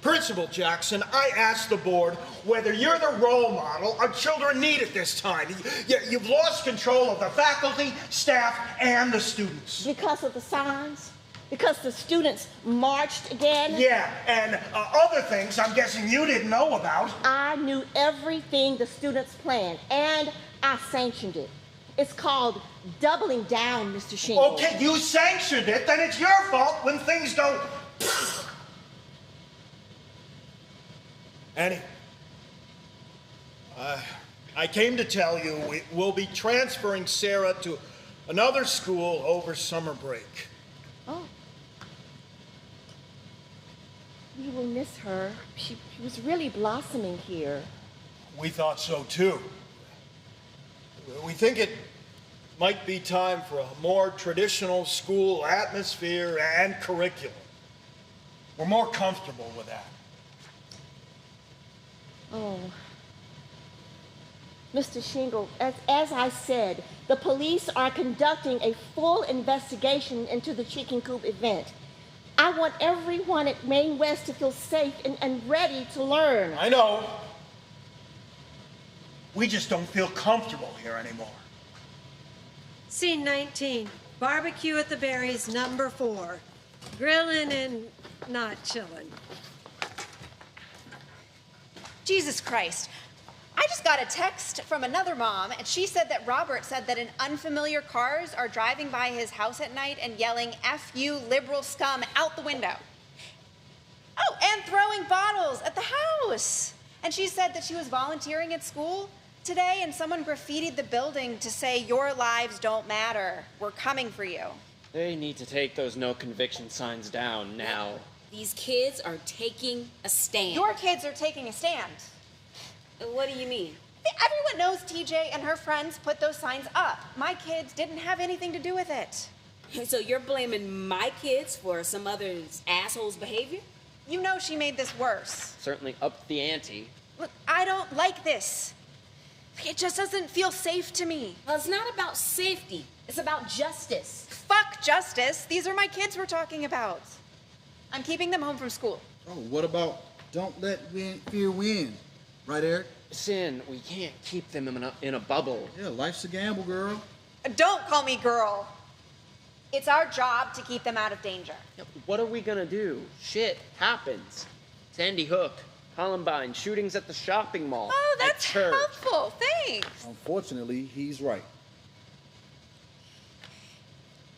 Principal Jackson, I asked the board whether you're the role model our children need at this time. You've lost control of the faculty, staff, and the students. Because of the signs? Because the students marched again? Yeah, and other things I'm guessing you didn't know about. I knew everything the students planned, and I sanctioned it. It's called doubling down, Mr. Shingle. Okay, you sanctioned it, then it's your fault when things go... Annie, I came to tell you we'll be transferring Sarah to another school over summer break. Oh. We will miss her. She was really blossoming here. We thought so too. We think it might be time for a more traditional school atmosphere and curriculum. We're more comfortable with that. Oh. Mr. Shingle, as I said, the police are conducting a full investigation into the chicken coop event. I want everyone at Maine West to feel safe and ready to learn. I know. We just don't feel comfortable here anymore. Scene 19, barbecue at the Berries, number 4. Grilling and not chilling. Jesus Christ. I just got a text from another mom, and she said that Robert said that unfamiliar cars are driving by his house at night and yelling, "F you, liberal scum," out the window. Oh, and throwing bottles at the house. And she said that she was volunteering at school today, and someone graffitied the building to say, "Your lives don't matter. We're coming for you." They need to take those no conviction signs down now. These kids are taking a stand. Your kids are taking a stand. What do you mean? Everyone knows TJ and her friends put those signs up. My kids didn't have anything to do with it. So you're blaming my kids for some other asshole's behavior? You know she made this worse. Certainly upped the ante. Look, I don't like this. It just doesn't feel safe to me. Well, it's not about safety. It's about justice. Fuck justice. These are my kids we're talking about. I'm keeping them home from school. Oh, what about don't let fear win? Right, Eric? Sin, we can't keep them in a bubble. Yeah, life's a gamble, girl. Don't call me girl. It's our job to keep them out of danger. What are we gonna do? Shit happens. Sandy Hook, Columbine, shootings at the shopping mall. Oh, that's at church. helpful. Thanks. Unfortunately, he's right.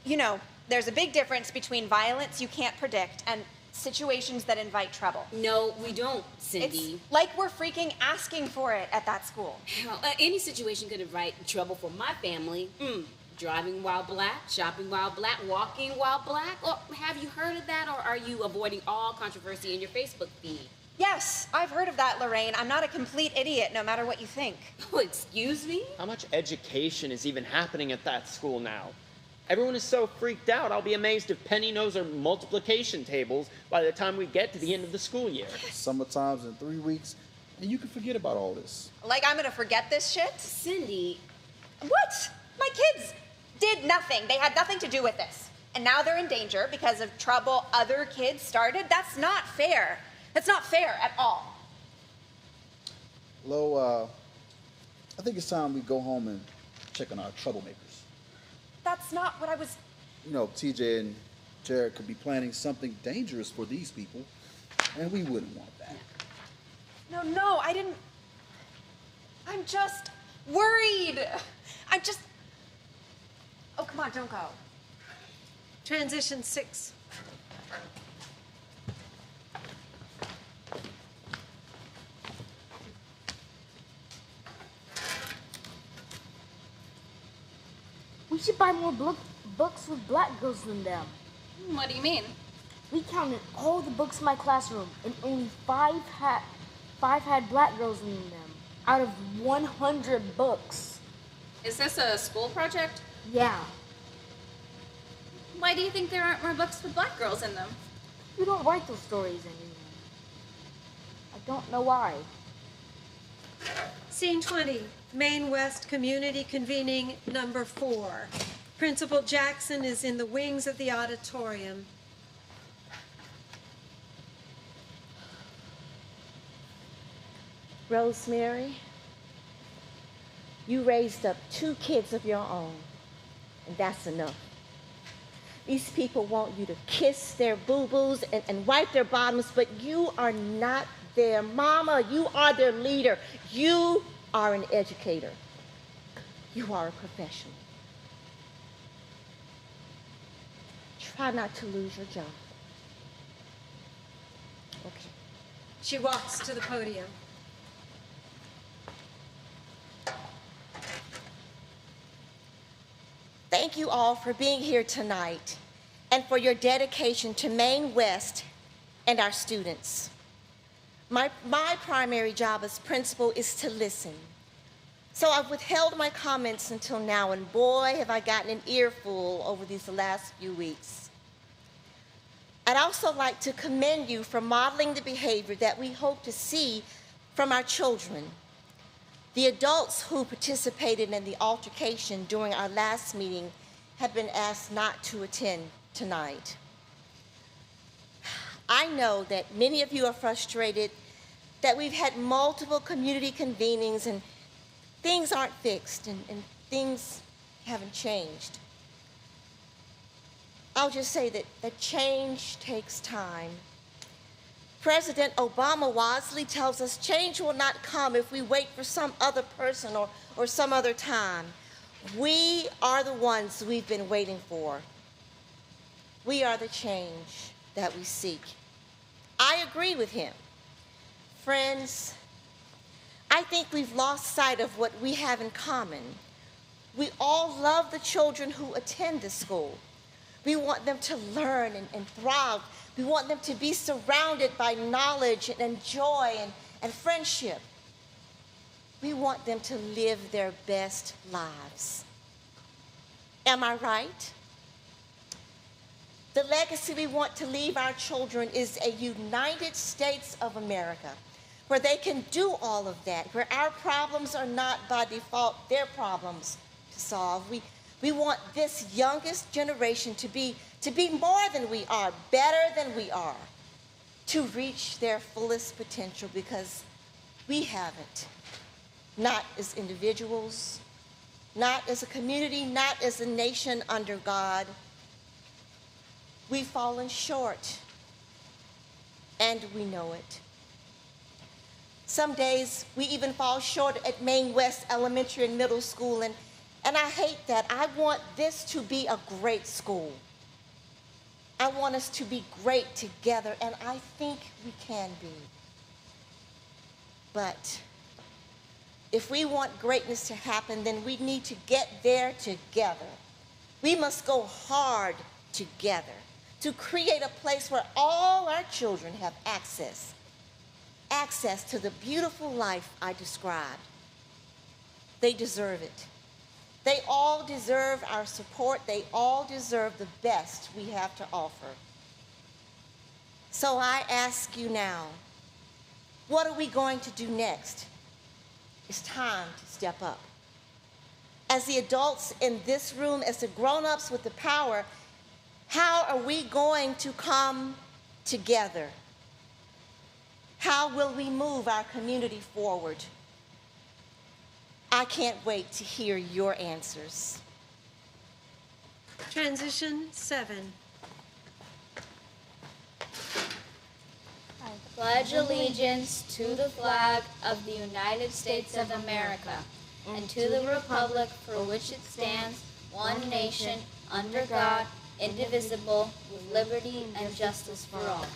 You know, there's a big difference between violence you can't predict and situations that invite trouble. No, we don't, Cindy. It's like we're freaking asking for it at that school. Any situation could invite trouble for my family. Driving while black, shopping while black, walking while black. Or have you heard of that, or are you avoiding all controversy in your Facebook feed? Yes, I've heard of that, Lorraine. I'm not a complete idiot, no matter what you think. Oh, excuse me? How much education is even happening at that school now? Everyone is so freaked out, I'll be amazed if Penny knows her multiplication tables by the time we get to the end of the school year. Summertime's in 3 weeks, and you can forget about all this. Like I'm gonna forget this shit? Cindy. What? My kids did nothing. They had nothing to do with this. And now they're in danger because of trouble other kids started? That's not fair. That's not fair at all. Lo, I think it's time we go home and check on our troublemakers. That's not what I was... You know, TJ and Jared could be planning something dangerous for these people, and we wouldn't want that. No, I didn't... I'm just worried. I'm just... Oh, come on, don't go. Transition 6. We should buy more books with black girls in them. What do you mean? We counted all the books in my classroom, and only five had black girls in them, out of 100 books. Is this a school project? Yeah. Why do you think there aren't more books with black girls in them? You don't write those stories anymore. I don't know why. Scene 20, Maine West Community Convening number 4. Principal Jackson is in the wings of the auditorium. Rosemary, you raised up 2 kids of your own, and that's enough. These people want you to kiss their boo-boos and wipe their bottoms, but you are not their mama. You are their leader. You are an educator. You are a professional. Try not to lose your job. Okay. She walks to the podium. Thank you all for being here tonight and for your dedication to Maine West and our students. My primary job as principal is to listen. So I've withheld my comments until now, and boy, have I gotten an earful over these last few weeks. I'd also like to commend you for modeling the behavior that we hope to see from our children. The adults who participated in the altercation during our last meeting have been asked not to attend tonight. I know that many of you are frustrated that we've had multiple community convenings and things aren't fixed and things haven't changed. I'll just say that change takes time. President Obama wisely tells us change will not come if we wait for some other person or some other time. We are the ones we've been waiting for. We are the change that we seek. I agree with him. Friends, I think we've lost sight of what we have in common. We all love the children who attend this school. We want them to learn and thrive. We want them to be surrounded by knowledge and joy and friendship. We want them to live their best lives. Am I right? The legacy we want to leave our children is a United States of America, where they can do all of that, where our problems are not by default their problems to solve. We want this youngest generation to be more than we are, better than we are, to reach their fullest potential, because we haven't. Not as individuals, not as a community, not as a nation under God. We've fallen short, and we know it. Some days we even fall short at Maine West Elementary and Middle School, and I hate that. I want this to be a great school. I want us to be great together, and I think we can be. But if we want greatness to happen, then we need to get there together. We must go hard together to create a place where all our children have access to the beautiful life I described. They deserve it. They all deserve our support. They all deserve the best we have to offer. So I ask you now, what are we going to do next? It's time to step up. As the adults in this room, as the grown-ups with the power, how are we going to come together? How will we move our community forward? I can't wait to hear your answers. Transition 7. I pledge allegiance to the flag of the United States of America and to the republic for which it stands, one nation, under God, indivisible, with liberty and justice for all.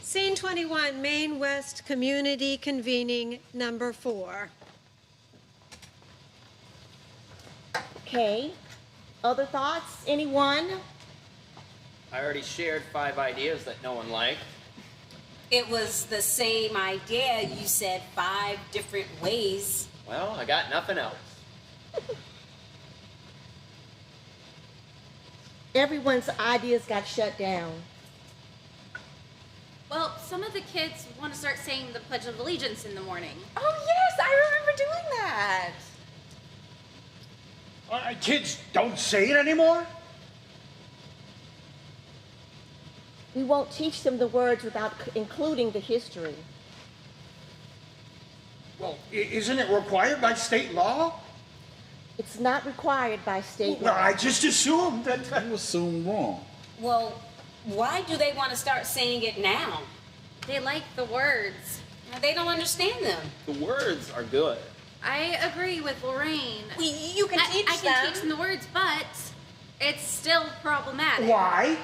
Scene 21, Maine West Community Convening number 4. Okay. Other thoughts? Anyone? I already shared 5 ideas that no one liked. It was the same idea. You said 5 different ways. Well, I got nothing else. Everyone's ideas got shut down. Well, some of the kids want to start saying the Pledge of Allegiance in the morning. Oh, yes, I remember doing that. Kids don't say it anymore? We won't teach them the words without including the history. Well, isn't it required by state law? It's not required by state law. Well, I just assumed that... You assume wrong. Well, why do they want to start saying it now? They like the words. They don't understand them. The words are good. I agree with Lorraine. You can teach I can teach them the words, but it's still problematic. Why?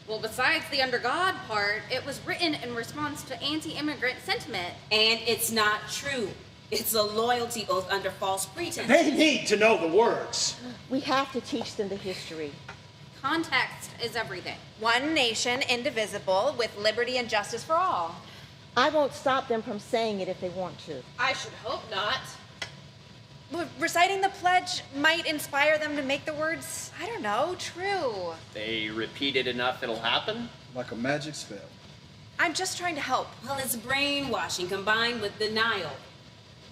Well, besides the under God part, it was written in response to anti-immigrant sentiment. And it's not true. It's a loyalty oath under false pretense. They need to know the words. We have to teach them the history. Context is everything. One nation, indivisible, with liberty and justice for all. I won't stop them from saying it if they want to. I should hope not. Reciting the pledge might inspire them to make the words, I don't know, true. They repeat it enough, it'll happen. Like a magic spell. I'm just trying to help. Well, it's brainwashing combined with denial.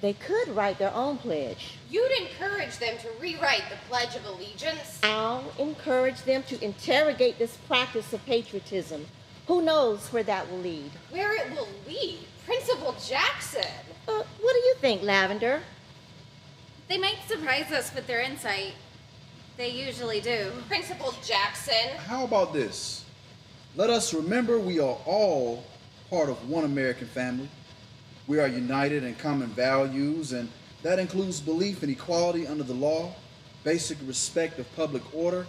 They could write their own pledge. You'd encourage them to rewrite the Pledge of Allegiance. I'll encourage them to interrogate this practice of patriotism. Who knows where that will lead? Where it will lead? Principal Jackson. What do you think, Lavender? They might surprise us with their insight. They usually do. Principal Jackson. How about this? Let us remember we are all part of one American family. We are united in common values, and that includes belief in equality under the law, basic respect of public order,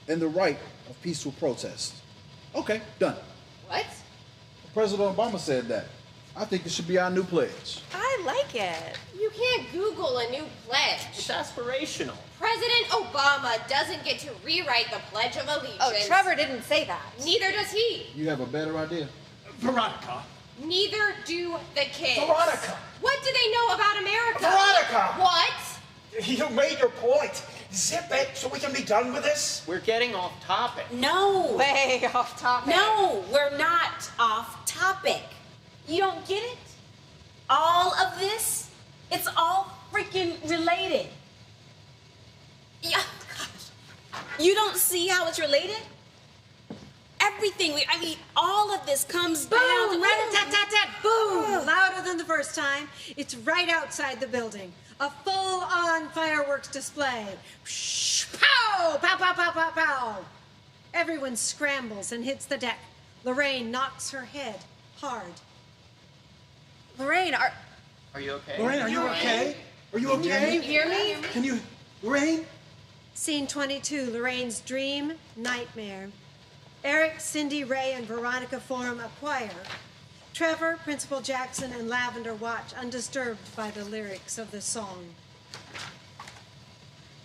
and the right of peaceful protest. Okay, done. What? President Obama said that. I think it should be our new pledge. I like it. You can't Google a new pledge. It's aspirational. President Obama doesn't get to rewrite the Pledge of Allegiance. Oh, Trevor didn't say that. Neither does he. You have a better idea? Veronica. Neither do the kids. Veronica. What do they know about America? Veronica. What? You made your point. Zip it so we can be done with this. We're getting off topic. No. Way off topic. No, we're not off topic. You don't get it? All of this? It's all freaking related. Yeah, gosh. You don't see how it's related? Everything, all of this comes down to... Boom! Rat-a-tat-tat-tat! Boom! Louder than the first time. It's right outside the building. A full-on fireworks display. Psh, pow! Pow, pow, pow, pow, pow! Everyone scrambles and hits the deck. Lorraine knocks her head hard. Lorraine, Are you okay? Lorraine, are you okay? Are you okay? Can you hear me? Can you... Lorraine? Scene 22, Lorraine's dream, nightmare. Eric, Cindy, Ray, and Veronica form a choir. Trevor, Principal Jackson, and Lavender watch, undisturbed by the lyrics of the song.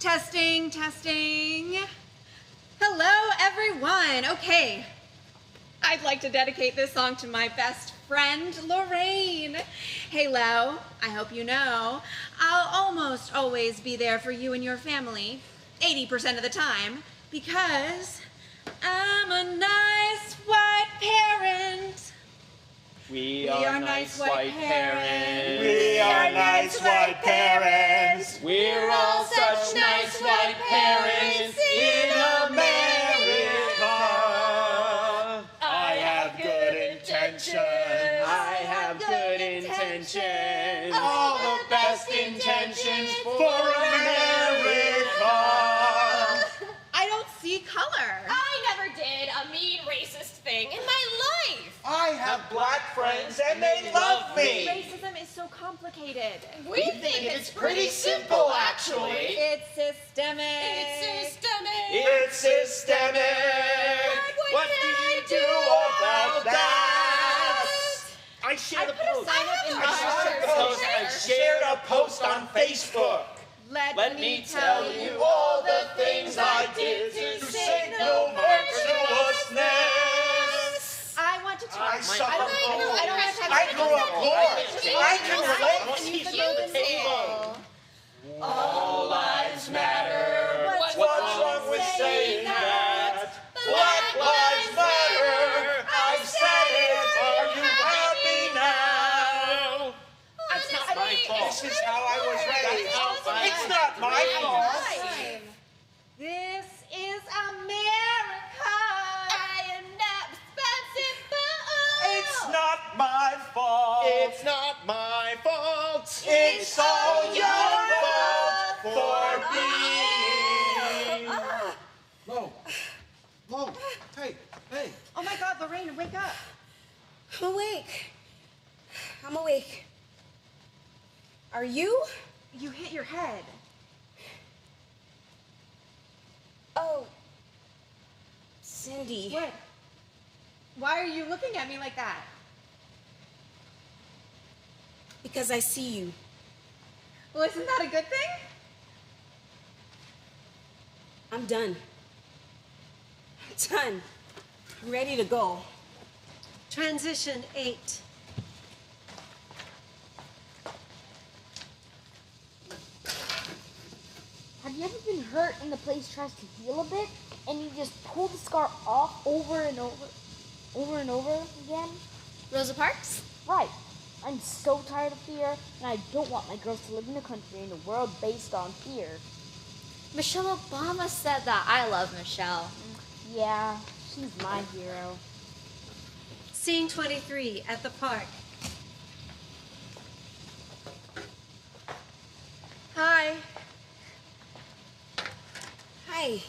Testing, testing. Hello, everyone. Okay. I'd like to dedicate this song to my best friend, Lorraine. Hey, Lo, I hope you know I'll almost always be there for you and your family, 80% of the time, because I'm a nice white parent. We are nice white parents. We are nice white parents. We're all such nice white parents in America. I have good intentions. I have good intentions. All the best intentions for America. I don't see color. I never did a mean racist thing in my life. I have black friends and they love me. Racism is so complicated. We think it's pretty simple, actually. It's systemic. It's systemic. It's systemic. What do you do about that? I shared a post. Sign up in I shared a post on Facebook. Let me tell you all the things I did to signal my virtuousness. I want to talk. I suffer don't have time. I grew up poor. I can relate. All lives matter. What's wrong with saying that? Black lives matter. I said it. Are you happy now? It's not my fault. This is how I was raised. It's not my fault. This is America. I am not responsible. It's not my fault. It's not my fault. It's all your fault for being. Whoa, hey. Oh my God, Lorraine, wake up. I'm awake. Are you? You hit your head. Oh, Cindy. What? Why are you looking at me like that? Because I see you. Well, isn't that a good thing? I'm done. I'm ready to go. Transition 8. Have you ever been hurt and the place tries to heal a bit, and you just pull the scar off over and over again? Rosa Parks? Right. I'm so tired of fear, and I don't want my girls to live in a country in a world based on fear. Michelle Obama said that. I love Michelle. Yeah, she's my hero. Scene 23 at the park. Hi. Hi.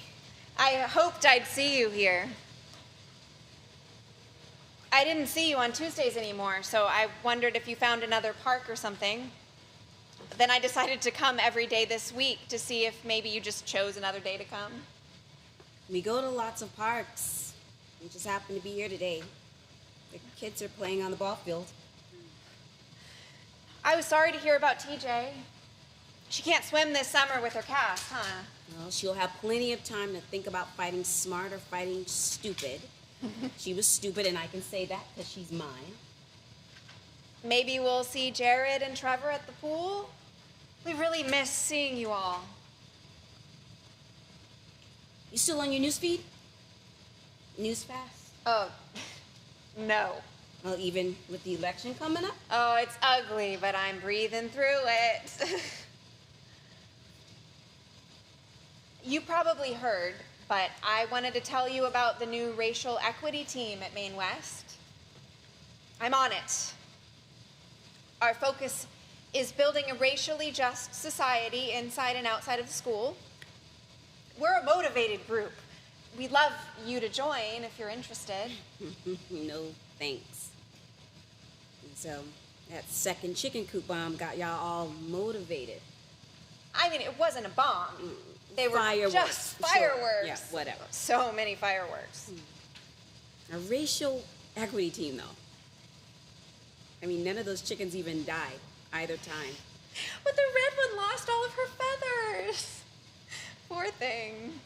I hoped I'd see you here. I didn't see you on Tuesdays anymore, so I wondered if you found another park or something. Then I decided to come every day this week to see if maybe you just chose another day to come. We go to lots of parks. We just happen to be here today. The kids are playing on the ball field. I was sorry to hear about TJ. She can't swim this summer with her cast, huh? Well, she'll have plenty of time to think about fighting smart or fighting stupid. She was stupid, and I can say that because she's mine. Maybe we'll see Jared and Trevor at the pool. We really miss seeing you all. You still on your newsfeed? News fast? Oh, no. Well, even with the election coming up? Oh, it's ugly, but I'm breathing through it. You probably heard, but I wanted to tell you about the new racial equity team at Maine West. I'm on it. Our focus is building a racially just society inside and outside of the school. We're a motivated group. We'd love you to join if you're interested. No, thanks. So, that second chicken coop bomb got y'all all motivated. I mean, it wasn't a bomb. They were Fireworks. just Sure. fireworks. Yeah, whatever. So many fireworks. A racial equity team, though. I mean, none of those chickens even died either time. But the red one lost all of her feathers. Poor thing.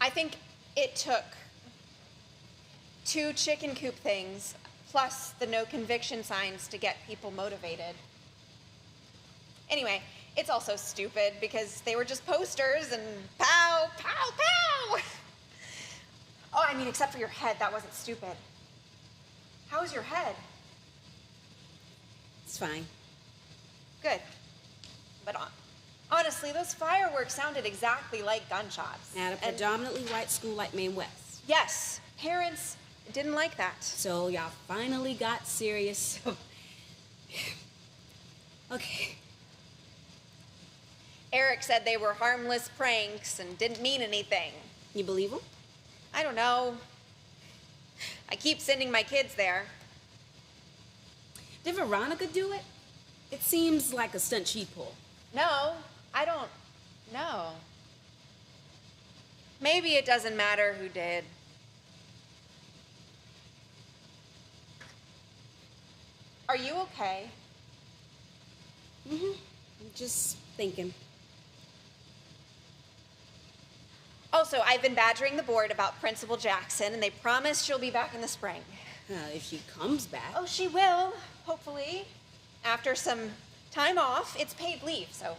I think it took 2 chicken coop things plus the no conviction signs to get people motivated. Anyway, it's also stupid because they were just posters and pow, pow, pow. Oh, I mean, except for your head, that wasn't stupid. How's your head? It's fine. Good. But honestly, those fireworks sounded exactly like gunshots. At a predominantly white school like Maine West. Yes, parents didn't like that. So y'all finally got serious. Okay. Eric said they were harmless pranks and didn't mean anything. You believe him? I don't know. I keep sending my kids there. Did Veronica do it? It seems like a stunt she pulled. No, I don't know. Maybe it doesn't matter who did. Are you okay? I'm just thinking. Also, I've been badgering the board about Principal Jackson, and they promise she'll be back in the spring. If she comes back. Oh, she will, hopefully. After some time off. It's paid leave, so.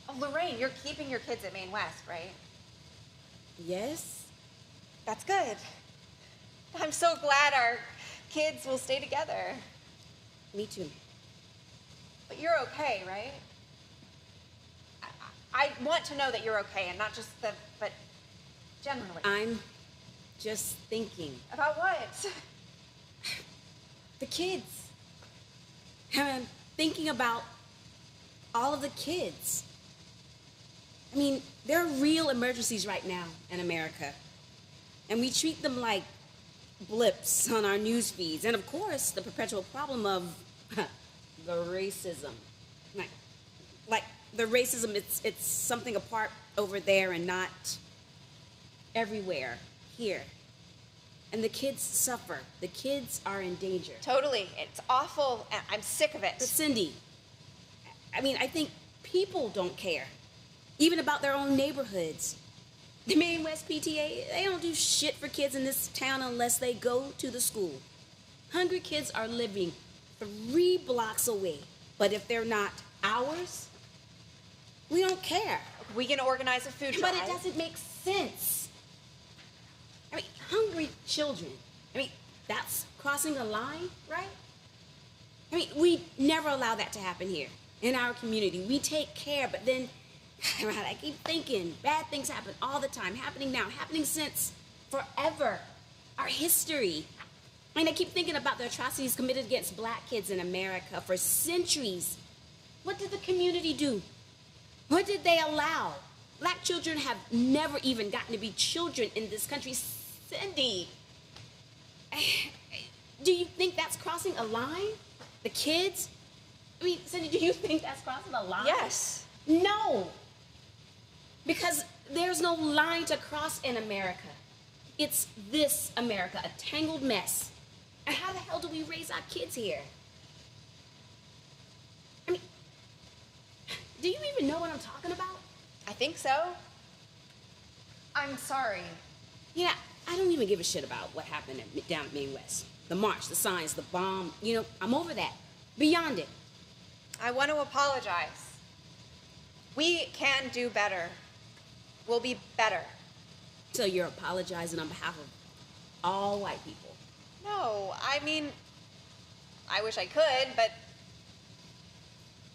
Oh, Lorraine, you're keeping your kids at Maine West, right? Yes. That's good. I'm so glad our kids will stay together. Me too. But you're okay, right? I want to know that you're okay, and not just but generally. I'm just thinking. About what? The kids. I'm thinking about all of the kids. I mean, there are real emergencies right now in America. And we treat them like blips on our news feeds. And of course, the perpetual problem of the racism. Like the racism, it's something apart over there and not everywhere here. And the kids suffer. The kids are in danger. Totally. It's awful. I'm sick of it. But Cindy, I mean, I think people don't care. Even about their own neighborhoods. The Maine West PTA, they don't do shit for kids in this town unless they go to the school. Hungry kids are living 3 blocks away. But if they're not ours, we don't care. We can organize a food drive. But it doesn't make sense. I mean, hungry children. I mean, that's crossing a line, right? I mean, we never allow that to happen here in our community. We take care, but then I keep thinking bad things happen all the time, happening now, happening since forever, our history. I mean, I keep thinking about the atrocities committed against black kids in America for centuries. What did the community do? What did they allow? Black children have never even gotten to be children in this country. Cindy, do you think that's crossing a line? The kids? I mean, Cindy, do you think that's crossing a line? Yes. No. Because there's no line to cross in America. It's this America, a tangled mess. And how the hell do we raise our kids here? I mean, do you even know what I'm talking about? I think so. I'm sorry. Yeah, I don't even give a shit about what happened down at Maine West. The march, the signs, the bomb, you know, I'm over that. Beyond it. I want to apologize. We can do better. We'll be better. So you're apologizing on behalf of all white people? No, I mean, I wish I could, but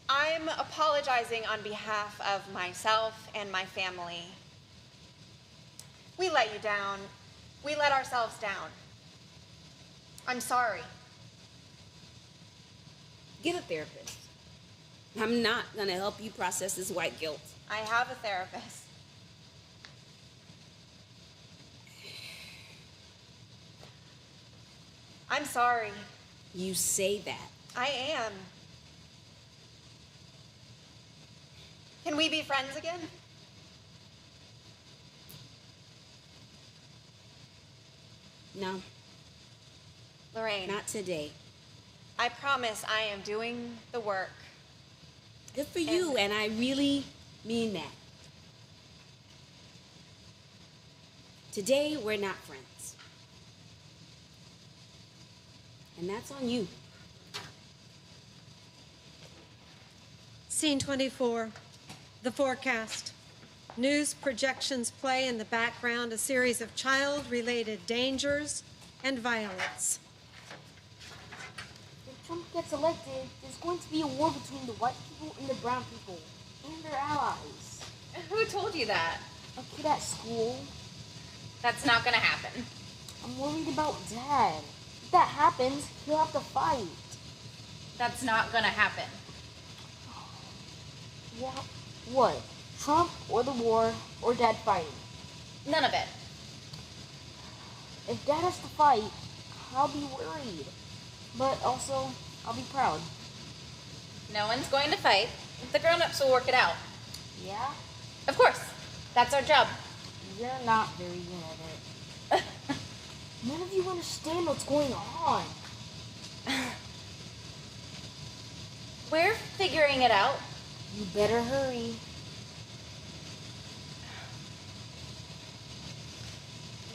I'm apologizing on behalf of myself and my family. We let you down. We let ourselves down. I'm sorry. Get a therapist. I'm not going to help you process this white guilt. I have a therapist. I'm sorry. You say that. I am. Can we be friends again? No. Lorraine. Not today. I promise I am doing the work. Good for you, and I really mean that. Today, we're not friends. And that's on you. Scene 24, the forecast. News projections play in the background a series of child-related dangers and violence. If Trump gets elected, there's going to be a war between the white people and the brown people, and their allies. Who told you that? A kid at school. That's not gonna happen. I'm worried about Dad. If that happens, he'll have to fight. That's not gonna happen. Yeah, what? Trump or the war or Dad fighting? None of it. If Dad has to fight, I'll be worried. But also, I'll be proud. No one's going to fight. The grown-ups will work it out. Yeah? Of course. That's our job. You're not very good at it. None of you understand what's going on. We're figuring it out. You better hurry.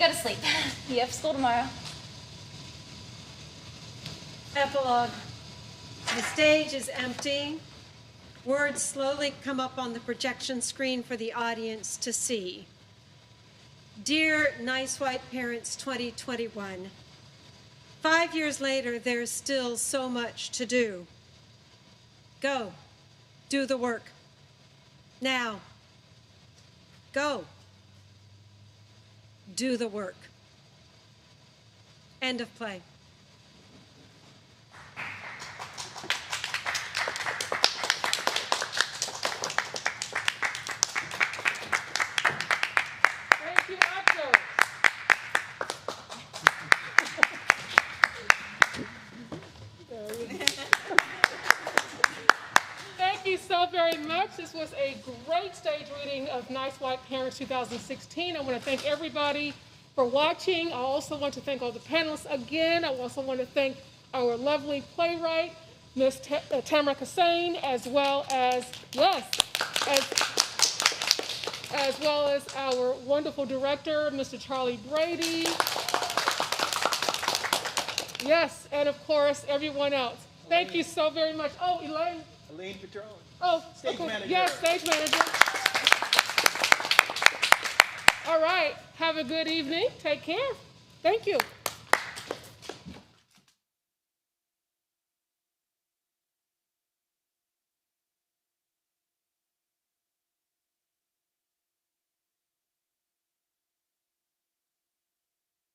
Go to sleep. You have school tomorrow. Epilogue. The stage is empty. Words slowly come up on the projection screen for the audience to see. Dear Nice White Parents 2021, 5 years later, there's still so much to do. Go. Do the work. Now. Go. Do the work. End of play. Thank you, actors. Thank you so very much. This was a great stage reading of Nice White Parents 2016. I want to thank everybody for watching. I also want to thank all the panelists again. I also want to thank our lovely playwright, Miss Tamara Kissane, as well as our wonderful director, Mr. Charlie Brady. Yes, and of course, everyone else. Thank you so very much. Oh, Elaine. Elaine Petrone. Oh, Stage okay. manager. Yes, stage manager. All right. Have a good evening. Take care. Thank you.